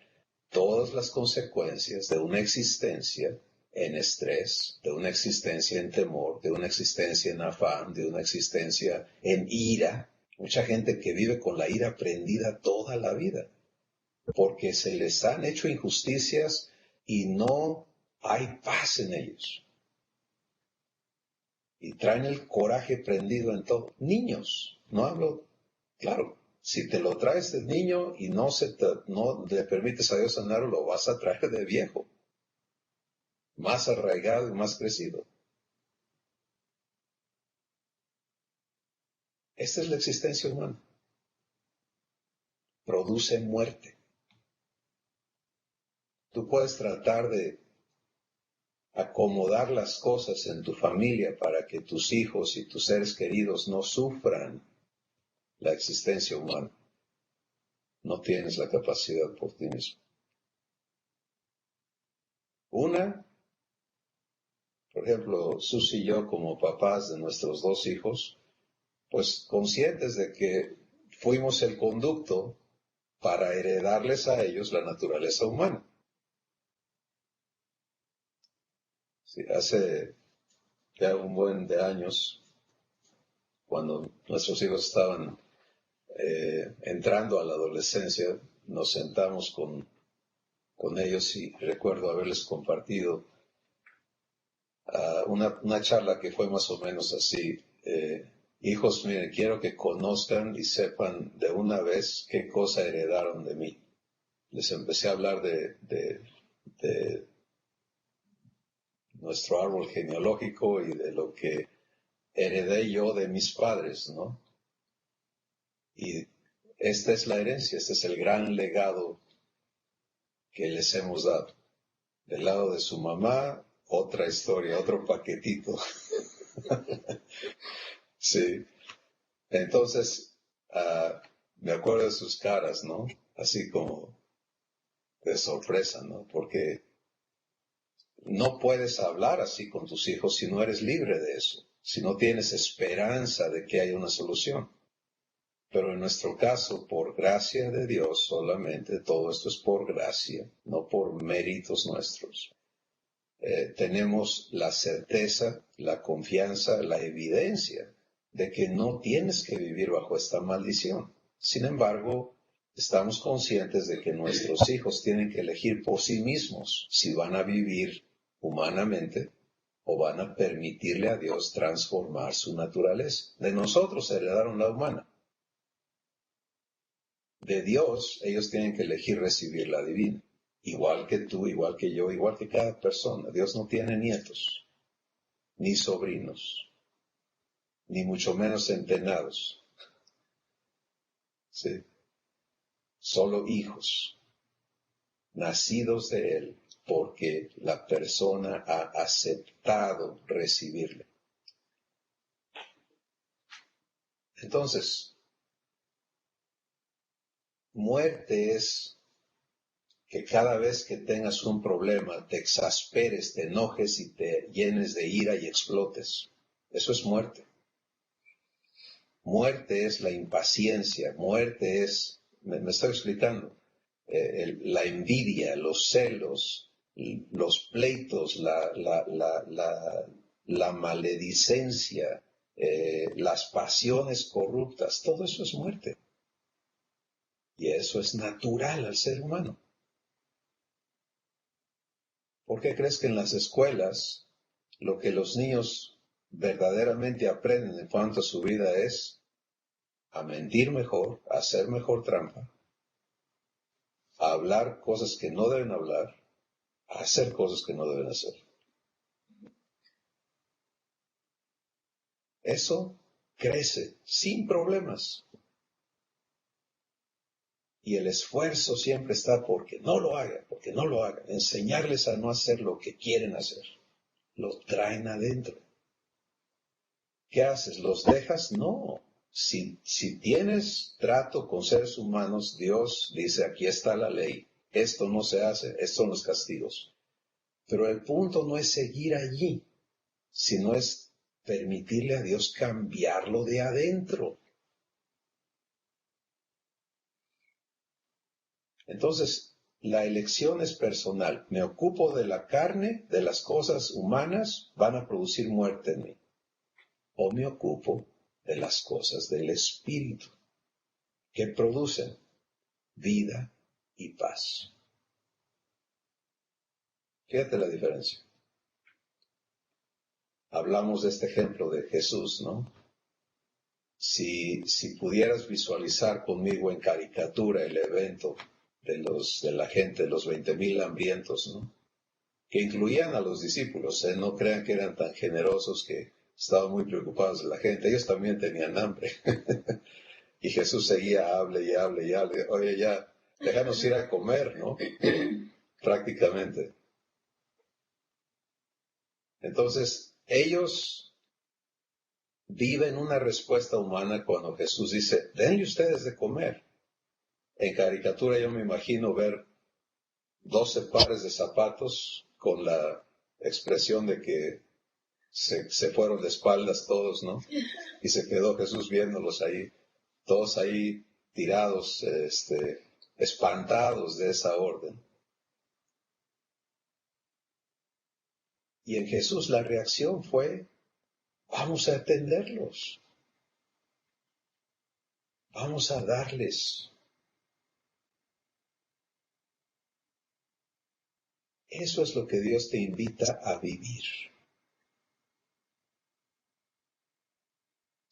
[SPEAKER 2] todas las consecuencias de una existencia en estrés, de una existencia en temor, de una existencia en afán, de una existencia en ira. Mucha gente que vive con la ira prendida toda la vida, porque se les han hecho injusticias y no hay paz en ellos. Y traen el coraje prendido en todo. Niños, no hablo, claro, si te lo traes de niño y no le permites a Dios sanarlo, lo vas a traer de viejo, más arraigado y más crecido. Esta es la existencia humana. Produce muerte. Tú puedes tratar de acomodar las cosas en tu familia para que tus hijos y tus seres queridos no sufran la existencia humana. No tienes la capacidad por ti mismo. Por ejemplo, Susi y yo como papás de nuestros 2 hijos, pues conscientes de que fuimos el conducto para heredarles a ellos la naturaleza humana. Sí, hace ya un buen de años, cuando nuestros hijos estaban entrando a la adolescencia, nos sentamos con ellos y recuerdo haberles compartido una charla que fue más o menos así. Hijos, miren, quiero que conozcan y sepan de una vez qué cosa heredaron de mí. Les empecé a hablar de nuestro árbol genealógico y de lo que heredé yo de mis padres, ¿no? Y esta es la herencia, este es el gran legado que les hemos dado. Del lado de su mamá, otra historia, otro paquetito. Sí. Entonces, me acuerdo de sus caras, ¿no? Así como de sorpresa, ¿no? Porque no puedes hablar así con tus hijos si no eres libre de eso, si no tienes esperanza de que haya una solución. Pero en nuestro caso, por gracia de Dios solamente, todo esto es por gracia, no por méritos nuestros. Tenemos la certeza, la confianza, la evidencia de que no tienes que vivir bajo esta maldición. Sin embargo, estamos conscientes de que nuestros hijos tienen que elegir por sí mismos si van a vivir humanamente o van a permitirle a Dios transformar su naturaleza. De nosotros heredaron la humana. De Dios, ellos tienen que elegir recibir la divina. Igual que tú, igual que yo, igual que cada persona. Dios no tiene nietos, ni sobrinos, ni mucho menos centenados. ¿Sí? Solo hijos, nacidos de Él, porque la persona ha aceptado recibirle. Entonces, muerte es que cada vez que tengas un problema te exasperes, te enojes y te llenes de ira y explotes. Eso es muerte. Muerte es la impaciencia, muerte es, me estoy explicando, la envidia, los celos, los pleitos, la maledicencia, las pasiones corruptas, todo eso es muerte. Y eso es natural al ser humano. ¿Por qué crees que en las escuelas lo que los niños verdaderamente aprenden en cuanto a su vida es a mentir mejor, a hacer mejor trampa, a hablar cosas que no deben hablar, a hacer cosas que no deben hacer? Eso crece sin problemas. Y el esfuerzo siempre está porque no lo hagan, porque no lo hagan. Enseñarles a no hacer lo que quieren hacer. Lo traen adentro. ¿Qué haces? ¿Los dejas? No. Si tienes trato con seres humanos, Dios dice, aquí está la ley. Esto no se hace, estos son los castigos. Pero el punto no es seguir allí, sino es permitirle a Dios cambiarlo de adentro. Entonces, la elección es personal. Me ocupo de la carne, de las cosas humanas, van a producir muerte en mí. O me ocupo de las cosas del Espíritu, que producen vida y paz. Fíjate la diferencia. Hablamos de este ejemplo de Jesús, ¿no? Si pudieras visualizar conmigo en caricatura el evento de la gente, los 20,000 hambrientos, ¿no? Que incluían a los discípulos, no crean que eran tan generosos que estaban muy preocupados de la gente, ellos también tenían hambre. Y Jesús seguía, hable y hable y hable, oye ya, déjanos ir a comer, ¿no? Prácticamente. Entonces, ellos viven una respuesta humana cuando Jesús dice, denle ustedes de comer. En caricatura yo me imagino ver 12 pares de zapatos con la expresión de que se fueron de espaldas todos, ¿no? Y se quedó Jesús viéndolos ahí, todos ahí tirados, espantados de esa orden. Y en Jesús la reacción fue, vamos a atenderlos, vamos a darles. Eso es lo que Dios te invita a vivir.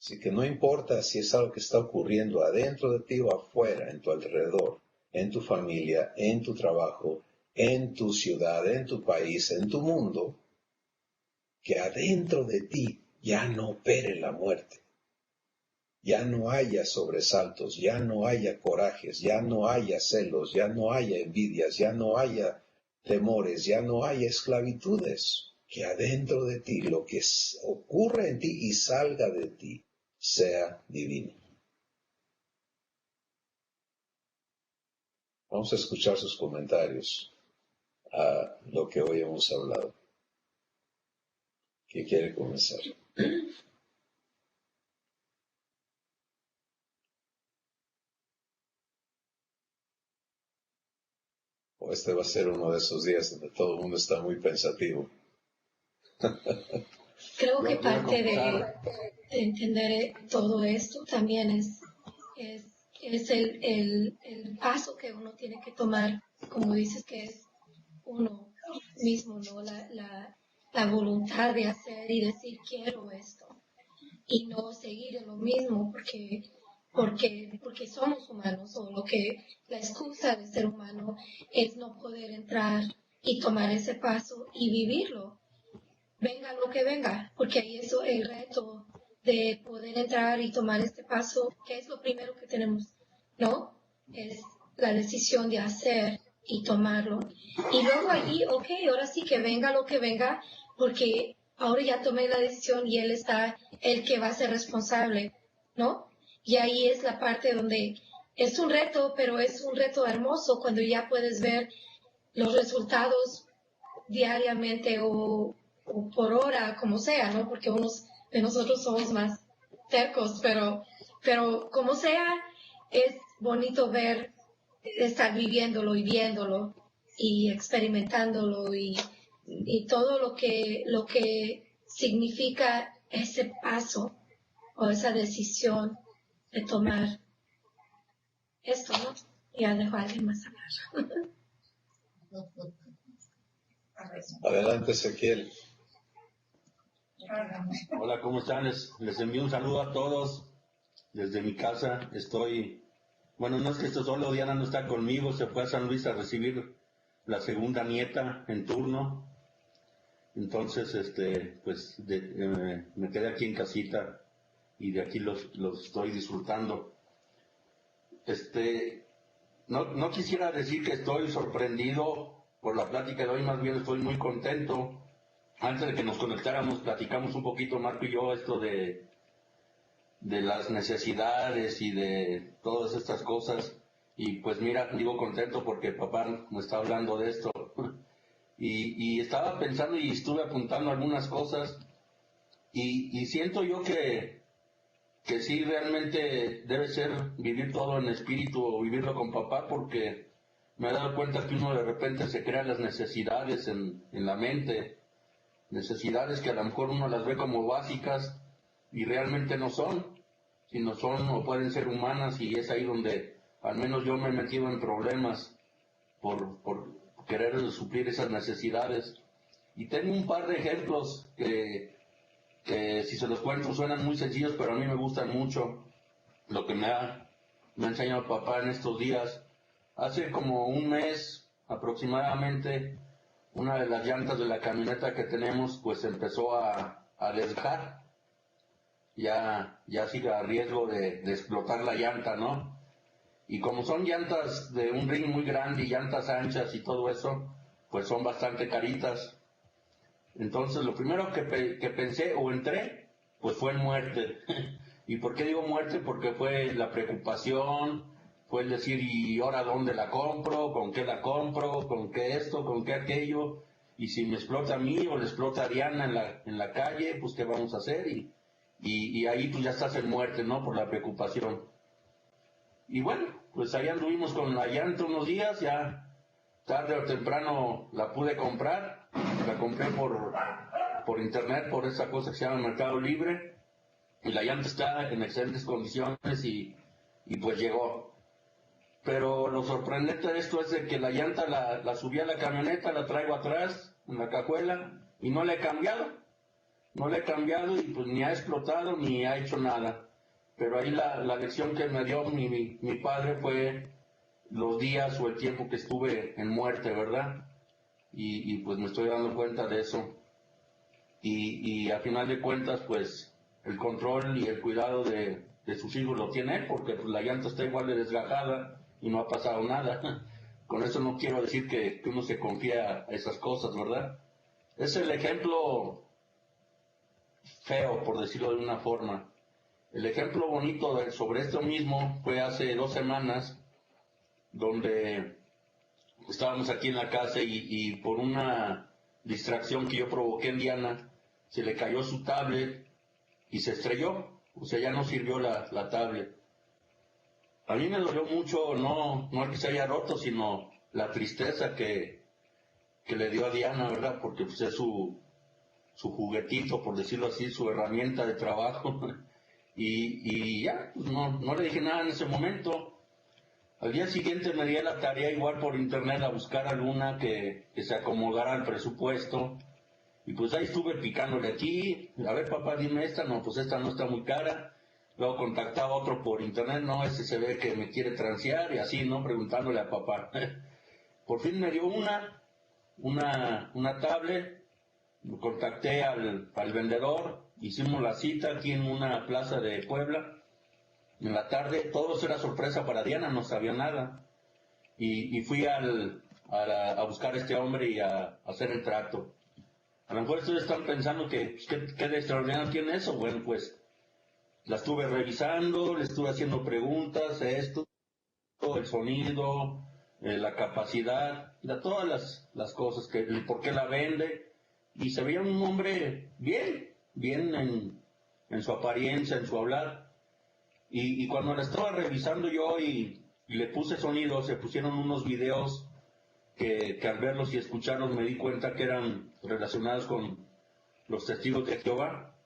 [SPEAKER 2] Así que no importa si es algo que está ocurriendo adentro de ti o afuera, en tu alrededor, en tu familia, en tu trabajo, en tu ciudad, en tu país, en tu mundo, que adentro de ti ya no opere la muerte. Ya no haya sobresaltos, ya no haya corajes, ya no haya celos, ya no haya envidias, ya no haya temores, ya no haya esclavitudes. Que adentro de ti lo que ocurra en ti y salga de ti sea divino. Vamos a escuchar sus comentarios a lo que hoy hemos hablado. ¿Quién quiere comenzar? O este va a ser uno de esos días donde todo el mundo está muy pensativo.
[SPEAKER 1] Creo que parte de entender todo esto también es el paso que uno tiene que tomar, como dices, que es uno mismo, ¿no? La voluntad de hacer y decir quiero esto y no seguir en lo mismo porque somos humanos, o lo que la excusa de ser humano es no poder entrar y tomar ese paso y vivirlo, venga lo que venga, porque ahí es el reto de poder entrar y tomar este paso, que es lo primero que tenemos, ¿no? Es la decisión de hacer y tomarlo. Y luego allí, ok, ahora sí que venga lo que venga, porque ahora ya tomé la decisión y él está el que va a ser responsable, ¿no? Y ahí es la parte donde es un reto, pero es un reto hermoso cuando ya puedes ver los resultados diariamente o por hora, como sea, ¿no? Porque unos de nosotros somos más tercos, pero como sea, es bonito ver, estar viviéndolo y viéndolo y experimentándolo y todo lo que significa ese paso o esa decisión de tomar esto, ¿no? Ya dejo a alguien más hablar.
[SPEAKER 2] Adelante, Ezequiel.
[SPEAKER 3] Hola, ¿cómo están? Les envío un saludo a todos desde mi casa. Bueno, no es que esto solo, Diana no está conmigo, se fue a San Luis a recibir la segunda nieta en turno. Entonces, pues me quedé aquí en casita y de aquí los estoy disfrutando. no quisiera decir que estoy sorprendido por la plática de hoy, más bien estoy muy contento. Antes de que nos conectáramos, platicamos un poquito, Marco y yo, esto de las necesidades y de todas estas cosas. Y pues mira, digo contento porque papá me está hablando de esto. Y estaba pensando y estuve apuntando algunas cosas. Y siento yo que sí, realmente debe ser vivir todo en espíritu o vivirlo con papá, porque me he dado cuenta que uno de repente se crea las necesidades en la mente, necesidades que a lo mejor uno las ve como básicas y realmente no son, sino son o pueden ser humanas, y es ahí donde al menos yo me he metido en problemas por querer suplir esas necesidades. Y tengo un par de ejemplos que si se los cuento suenan muy sencillos, pero a mí me gustan mucho lo que me ha enseñado papá en estos días. Hace como un mes aproximadamente, una de las llantas de la camioneta que tenemos pues empezó a desgar. Ya sigue a riesgo de explotar la llanta, ¿no? Y como son llantas de un ring muy grande y llantas anchas y todo eso, pues son bastante caritas. Entonces lo primero que pensé o entré, pues fue en muerte. ¿Y por qué digo muerte? Porque fue la preocupación, fue el decir, ¿y ahora dónde la compro? ¿Con qué la compro? ¿Con qué esto? ¿Con qué aquello? Y si me explota a mí o le explota a Diana en la calle, pues ¿qué vamos a hacer? Y ahí pues ya estás en muerte, ¿no? Por la preocupación. Y bueno, pues ahí anduvimos con la llanta unos días, ya tarde o temprano la pude comprar, la compré por internet, por esa cosa que se llama Mercado Libre, y la llanta está en excelentes condiciones y pues llegó. Pero lo sorprendente de esto es de que la llanta la subí a la camioneta, la traigo atrás, en la cajuela, y no la he cambiado. No la he cambiado y pues ni ha explotado ni ha hecho nada. Pero ahí la lección que me dio mi padre fue los días o el tiempo que estuve en muerte, ¿verdad? Y pues me estoy dando cuenta de eso. Y a final de cuentas, pues el control y el cuidado de sus hijos lo tiene él, porque pues, la llanta está igual de desgajada y no ha pasado nada. Con eso no quiero decir que uno se confía a esas cosas, ¿verdad? Es el ejemplo feo, por decirlo de una forma. El ejemplo bonito sobre esto mismo fue hace 2 semanas, donde estábamos aquí en la casa y por una distracción que yo provoqué en Diana, se le cayó su tablet y se estrelló. O sea, ya no sirvió la tablet. A mí me dolió mucho, no el que se haya roto, sino la tristeza que le dio a Diana, ¿verdad? Porque pues, es su juguetito, por decirlo así, su herramienta de trabajo. Y ya, pues no le dije nada en ese momento. Al día siguiente me di a la tarea igual por internet a buscar alguna que se acomodara al presupuesto. Y pues ahí estuve picándole aquí, a ver papá, dime esta, no, pues esta no está muy cara. Luego contactaba a otro por internet, no, ese se ve que me quiere transear y así, ¿no? Preguntándole a papá. Por fin me dio una tablet, contacté al vendedor, hicimos la cita aquí en una plaza de Puebla. En la tarde, todo eso era sorpresa para Diana, no sabía nada. Y fui a buscar a este hombre y a hacer el trato. A lo mejor ustedes están pensando que, pues, ¿qué de extraordinario tiene eso? Bueno, pues la estuve revisando, le estuve haciendo preguntas, esto, el sonido, la capacidad, todas las cosas, el por qué la vende. Y se veía un hombre bien en su apariencia, en su hablar. Y cuando la estaba revisando yo y le puse sonido, se pusieron unos videos que al verlos y escucharlos me di cuenta que eran relacionados con los testigos de Jehová.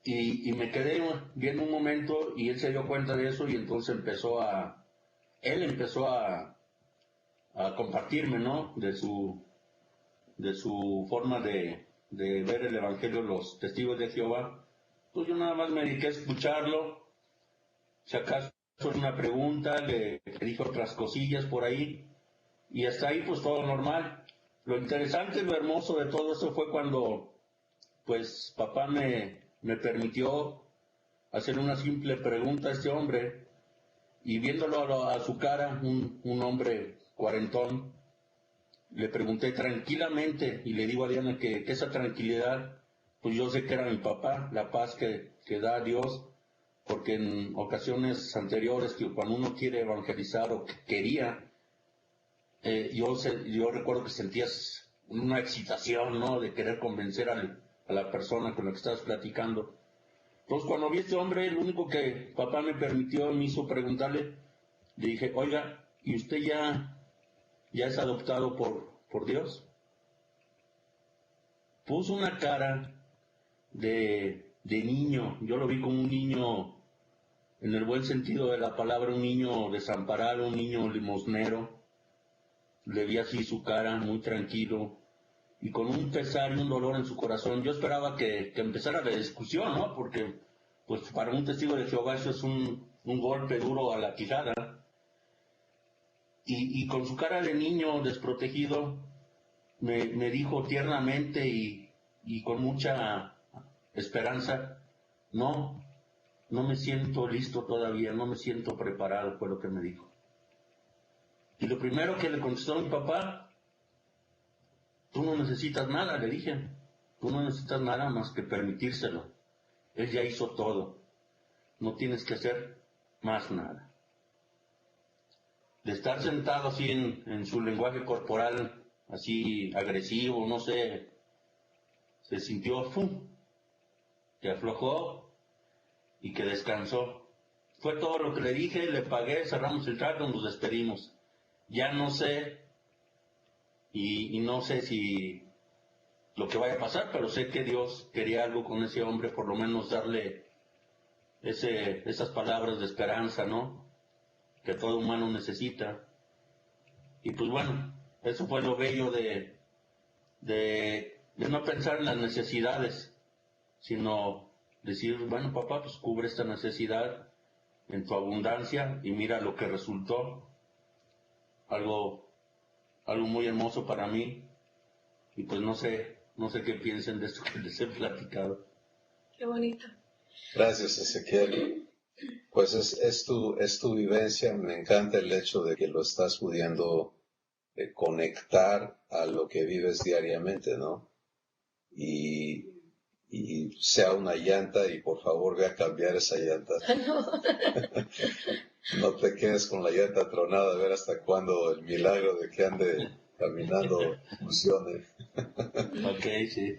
[SPEAKER 3] Y me quedé viendo un momento y él se dio cuenta de eso y entonces empezó a compartirme, ¿no? De su forma de ver el Evangelio, los testigos de Jehová. Pues yo nada más me dediqué a escucharlo. Si acaso una pregunta, le dije otras cosillas por ahí, y hasta ahí pues todo normal. Lo interesante, lo hermoso de todo eso fue cuando pues papá me permitió hacer una simple pregunta a este hombre, y viéndolo a su cara, un hombre cuarentón, le pregunté tranquilamente, y le digo a Diana que esa tranquilidad, pues yo sé que era mi papá, la paz que da Dios, porque en ocasiones anteriores, que cuando uno quiere evangelizar o que quería, yo recuerdo que sentías una excitación, ¿no?, de querer convencer a la persona con la que estabas platicando. Entonces, cuando vi a este hombre, lo único que papá me hizo preguntarle, le dije, oiga, ¿y usted ya es adoptado por Dios? Puso una cara de niño. Yo lo vi como un niño, en el buen sentido de la palabra, un niño desamparado, un niño limosnero. Le vi así su cara, muy tranquilo, y con un pesar y un dolor en su corazón. Yo esperaba que empezara la discusión, ¿no? Porque, pues, para un testigo de Jehová eso es un golpe duro a la quijada. Y con su cara de niño desprotegido, me dijo tiernamente y con mucha esperanza, no me siento listo todavía, no me siento preparado, fue lo que me dijo. Y lo primero que le contestó a mi papá, tú no necesitas nada, le dije, tú no necesitas nada más que permitírselo. Él ya hizo todo, no tienes que hacer más nada. De estar sentado así en su lenguaje corporal, así agresivo, no sé, se sintió, que aflojó y que descansó. Fue todo lo que le dije, le pagué, cerramos el trato, nos despedimos. Ya no sé, y no sé si lo que vaya a pasar, pero sé que Dios quería algo con ese hombre, por lo menos darle esas palabras de esperanza, ¿no?, que todo humano necesita. Y pues bueno, eso fue lo bello de no pensar en las necesidades, sino decir, bueno, papá, pues cubre esta necesidad en tu abundancia, y mira lo que resultó, algo muy hermoso para mí. Y pues no sé qué piensen de esto que les he platicado.
[SPEAKER 1] Qué bonito.
[SPEAKER 2] Gracias, Ezequiel. Pues es tu vivencia. Me encanta el hecho de que lo estás pudiendo conectar a lo que vives diariamente, ¿no? Y sea una llanta, y por favor ve a cambiar esa llanta.
[SPEAKER 1] No.
[SPEAKER 2] No te quedes con la llanta tronada, a ver hasta cuándo el milagro de que ande caminando funcione.
[SPEAKER 3] Ok, sí.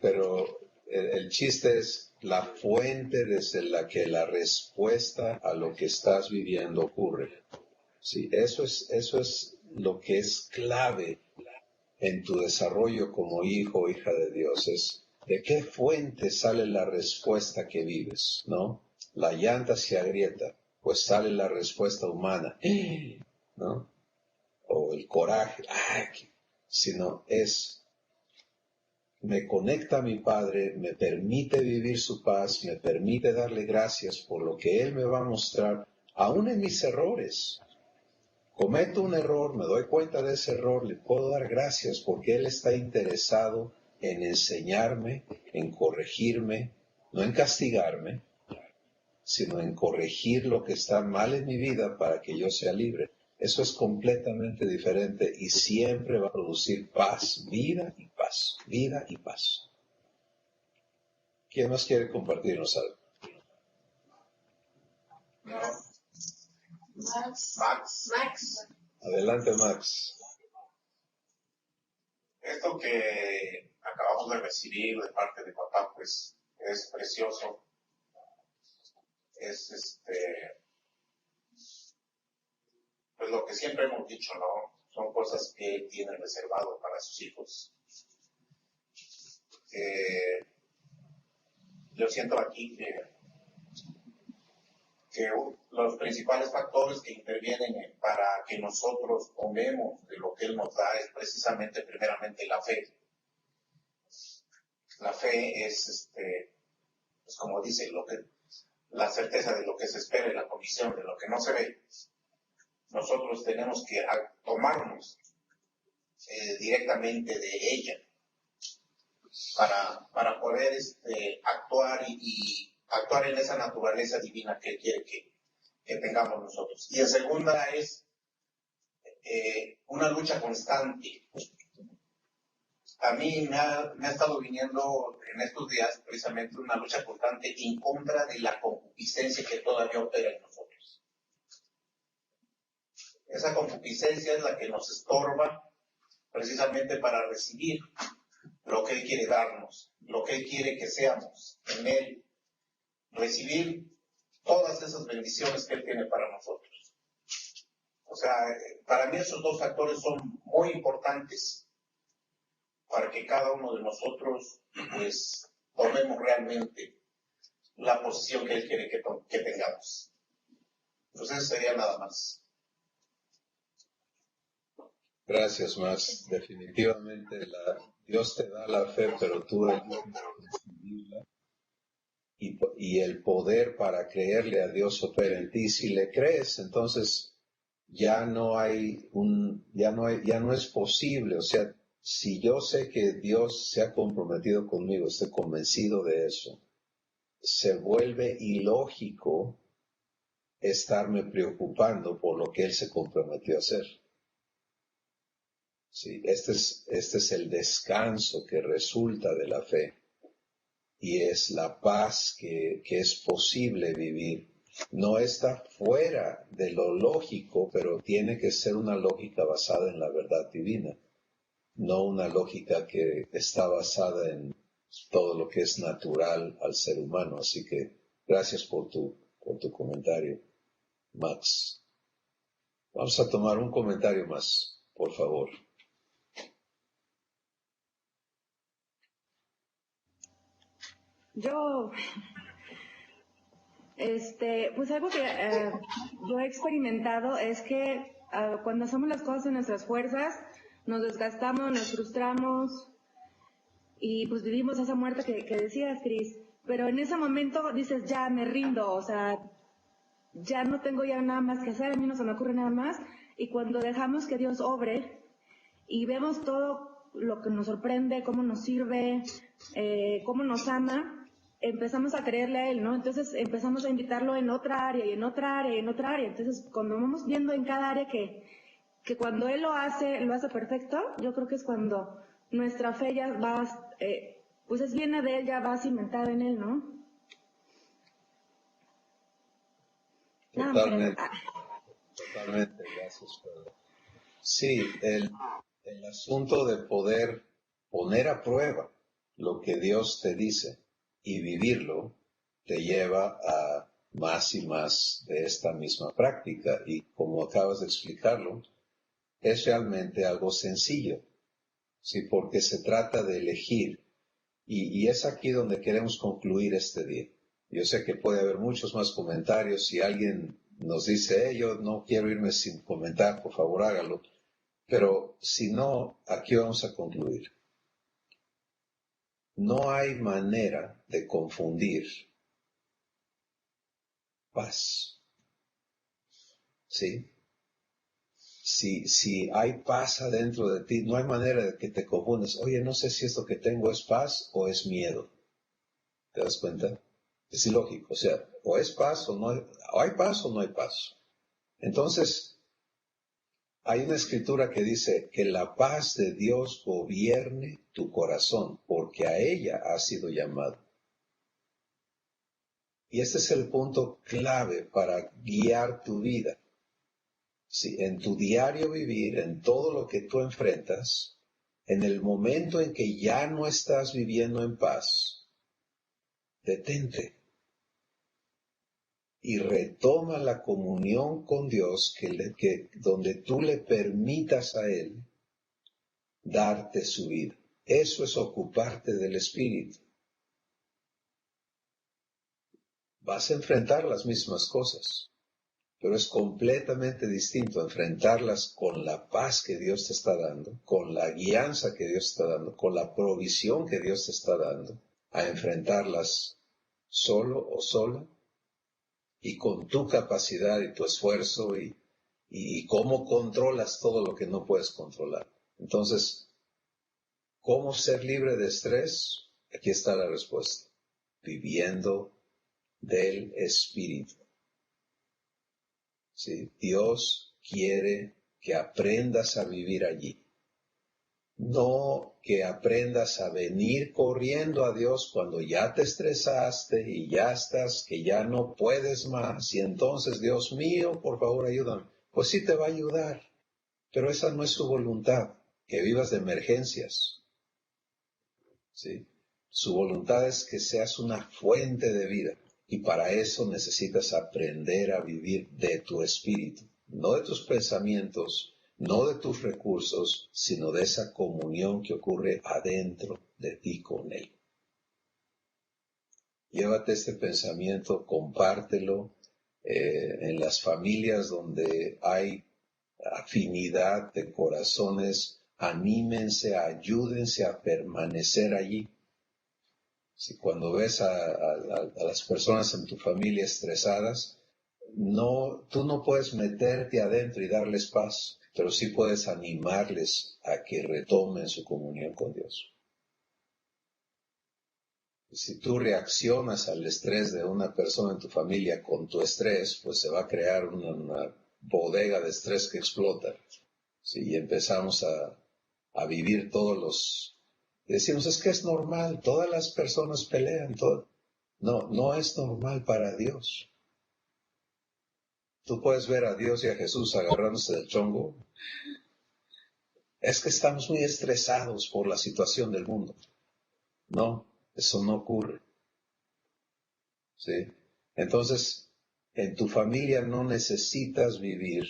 [SPEAKER 2] Pero el chiste es la fuente desde la que la respuesta a lo que estás viviendo ocurre. Sí, eso es lo que es clave en tu desarrollo como hijo o hija de Dios. Es de qué fuente sale la respuesta que vives, ¿no? La llanta se agrieta, pues sale la respuesta humana, ¿no? O el coraje, sino me conecta a mi Padre, me permite vivir su paz, me permite darle gracias por lo que Él me va a mostrar, aún en mis errores. Cometo un error, me doy cuenta de ese error, le puedo dar gracias porque Él está interesado en enseñarme, en corregirme, no en castigarme, sino en corregir lo que está mal en mi vida para que yo sea libre. Eso es completamente diferente y siempre va a producir paz, vida y paz, vida y paz. ¿Quién más quiere compartirnos algo?
[SPEAKER 4] Max.
[SPEAKER 2] Adelante, Max.
[SPEAKER 4] Esto que acabamos de recibir de parte de papá, pues es precioso. Es pues lo que siempre hemos dicho, ¿no? Son cosas que él tiene reservado para sus hijos. Yo siento aquí que los principales factores que intervienen para que nosotros tomemos de lo que Él nos da es precisamente, primeramente, la fe. La fe es, pues como dice, la certeza de lo que se espera y la convicción de lo que no se ve. Nosotros tenemos que tomarnos directamente de ella para poder actuar y actuar en esa naturaleza divina que Él quiere que tengamos nosotros. Y en segunda es una lucha constante. A mí me ha estado viniendo en estos días precisamente una lucha constante en contra de la concupiscencia que todavía opera en nosotros. Esa concupiscencia es la que nos estorba precisamente para recibir lo que Él quiere darnos, lo que Él quiere que seamos en Él, recibir todas esas bendiciones que Él tiene para nosotros. O sea, para mí esos dos factores son muy importantes para que cada uno de nosotros, pues, tomemos realmente la posición que Él quiere que tengamos. Entonces, eso sería nada más.
[SPEAKER 2] Gracias, Max. Definitivamente Dios te da la fe, pero tú eliges recibirla. Y el poder para creerle a Dios opera en ti. Si le crees, entonces ya no es posible. O sea, si yo sé que Dios se ha comprometido conmigo, estoy convencido de eso, se vuelve ilógico estarme preocupando por lo que Él se comprometió a hacer. Sí, este es el descanso que resulta de la fe y es la paz que es posible vivir. No está fuera de lo lógico, pero tiene que ser una lógica basada en la verdad divina, no una lógica que está basada en todo lo que es natural al ser humano. Así que gracias por tu comentario, Max. Vamos a tomar un comentario más, por favor.
[SPEAKER 5] Yo, pues algo que yo he experimentado es que cuando hacemos las cosas en nuestras fuerzas, nos desgastamos, nos frustramos y pues vivimos esa muerte que decías, Cris. Pero en ese momento dices, ya me rindo, o sea, ya no tengo ya nada más que hacer, a mí no se me ocurre nada más. Y cuando dejamos que Dios obre y vemos todo lo que nos sorprende, cómo nos sirve, cómo nos ama, empezamos a creerle a Él, ¿no? Entonces empezamos a invitarlo en otra área y en otra área y en otra área. Entonces cuando vamos viendo en cada área que cuando Él lo hace perfecto, yo creo que es cuando nuestra fe ya va, pues es viene de Él, ya va cimentada en Él, ¿no?
[SPEAKER 2] Totalmente, totalmente, gracias, Pedro. Sí, el asunto de poder poner a prueba lo que Dios te dice y vivirlo te lleva a más y más de esta misma práctica. Y como acabas de explicarlo, es realmente algo sencillo, ¿sí? Porque se trata de elegir. Y es aquí donde queremos concluir este día. Yo sé que puede haber muchos más comentarios. Si alguien nos dice, yo no quiero irme sin comentar, por favor hágalo. Pero si no, aquí vamos a concluir. No hay manera de confundir paz. ¿Sí? Si hay paz adentro de ti, no hay manera de que te confundas. Oye, no sé si esto que tengo es paz o es miedo. ¿Te das cuenta? Es ilógico. O sea, o es paz o no hay, o hay paz o no hay paz. Entonces, hay una escritura que dice que la paz de Dios gobierne tu corazón, porque a ella has sido llamado. Y este es el punto clave para guiar tu vida. Si en tu diario vivir, en todo lo que tú enfrentas, en el momento en que ya no estás viviendo en paz, detente y retoma la comunión con Dios donde tú le permitas a Él darte su vida. Eso es ocuparte del Espíritu. Vas a enfrentar las mismas cosas, pero es completamente distinto enfrentarlas con la paz que Dios te está dando, con la guianza que Dios te está dando, con la provisión que Dios te está dando, a enfrentarlas solo o sola y con tu capacidad y tu esfuerzo y cómo controlas todo lo que no puedes controlar. Entonces, ¿cómo ser libre de estrés? Aquí está la respuesta. Viviendo del Espíritu. ¿Sí? Dios quiere que aprendas a vivir allí. No que aprendas a venir corriendo a Dios cuando ya te estresaste y ya estás, que ya no puedes más. Y entonces, Dios mío, por favor, ayúdame. Pues sí te va a ayudar, pero esa no es su voluntad, que vivas de emergencias. ¿Sí? Su voluntad es que seas una fuente de vida. Y para eso necesitas aprender a vivir de tu espíritu, no de tus pensamientos, no de tus recursos, sino de esa comunión que ocurre adentro de ti con Él. Llévate este pensamiento, compártelo en las familias donde hay afinidad de corazones, anímense, ayúdense a permanecer allí. Si cuando ves a las personas en tu familia estresadas, tú no puedes meterte adentro y darles paz, pero sí puedes animarles a que retomen su comunión con Dios. Si tú reaccionas al estrés de una persona en tu familia con tu estrés, pues se va a crear una bodega de estrés que explota. ¿Sí? Y empezamos a vivir decimos, es que es normal, todas las personas pelean, No, no es normal para Dios. Tú puedes ver a Dios y a Jesús agarrándose del chongo. Es que estamos muy estresados por la situación del mundo. No, eso no ocurre. ¿Sí? Entonces, en tu familia no necesitas vivir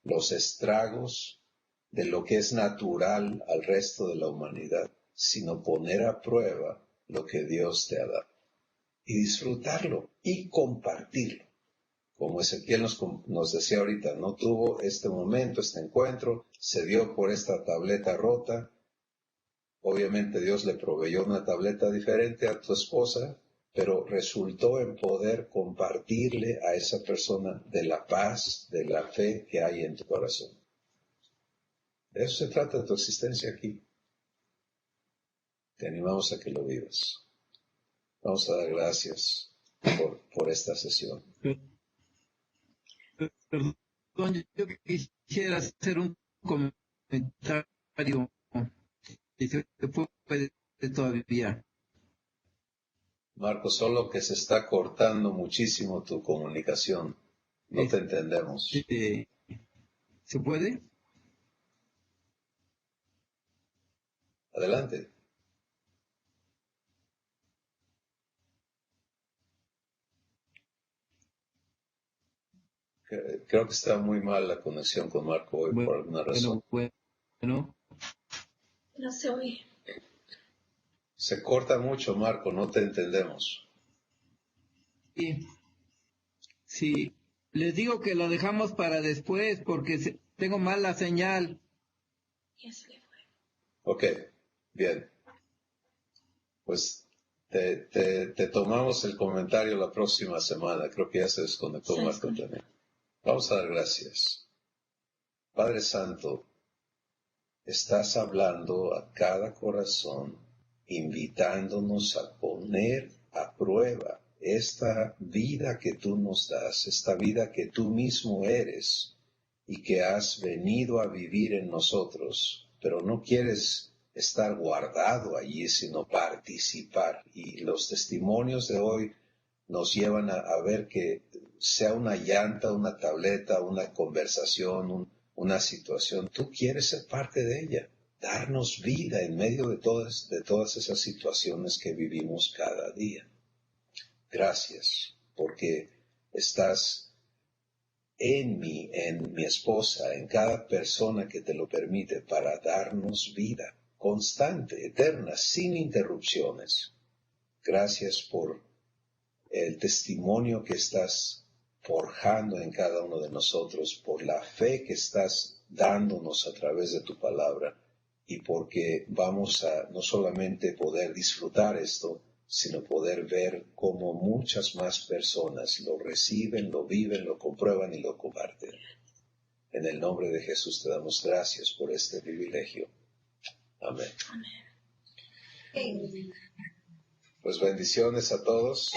[SPEAKER 2] los estragos de lo que es natural al resto de la humanidad, sino poner a prueba lo que Dios te ha dado y disfrutarlo y compartirlo. Como Ezequiel nos decía ahorita, no tuvo este momento, este encuentro, se dio por esta tableta rota. Obviamente Dios le proveyó una tableta diferente a tu esposa, pero resultó en poder compartirle a esa persona de la paz, de la fe que hay en tu corazón. De eso se trata tu existencia aquí. Te animamos a que lo vivas. Vamos a dar gracias por esta sesión.
[SPEAKER 6] Perdón, yo quisiera hacer un comentario, si se puede todavía.
[SPEAKER 2] Marco, solo que se está cortando muchísimo tu comunicación. No te entendemos.
[SPEAKER 6] ¿Se puede?
[SPEAKER 2] Adelante. Creo que está muy mal la conexión con Marco hoy por alguna razón.
[SPEAKER 6] Bueno.
[SPEAKER 1] No se oye.
[SPEAKER 2] Se corta mucho, Marco, no te entendemos.
[SPEAKER 6] Sí. Les digo que lo dejamos para después porque tengo mala señal.
[SPEAKER 1] Ya se le fue.
[SPEAKER 2] Ok, bien. Pues te tomamos el comentario la próxima semana. Creo que ya se desconectó Marco también. Vamos a dar gracias. Padre Santo, estás hablando a cada corazón, invitándonos a poner a prueba esta vida que tú nos das, esta vida que tú mismo eres y que has venido a vivir en nosotros, pero no quieres estar guardado allí, sino participar. Y los testimonios de hoy nos llevan a ver que sea una llanta, una tableta, una conversación, una situación, tú quieres ser parte de ella, darnos vida en medio de todas esas situaciones que vivimos cada día. Gracias, porque estás en mí, en mi esposa, en cada persona que te lo permite para darnos vida constante, eterna, sin interrupciones. Gracias por el testimonio que estás forjando en cada uno de nosotros, por la fe que estás dándonos a través de tu palabra y porque vamos a no solamente poder disfrutar esto, sino poder ver cómo muchas más personas lo reciben, lo viven, lo comprueban y lo comparten. En el nombre de Jesús te damos gracias por este privilegio. Amén.
[SPEAKER 1] Amén.
[SPEAKER 2] Pues bendiciones a todos.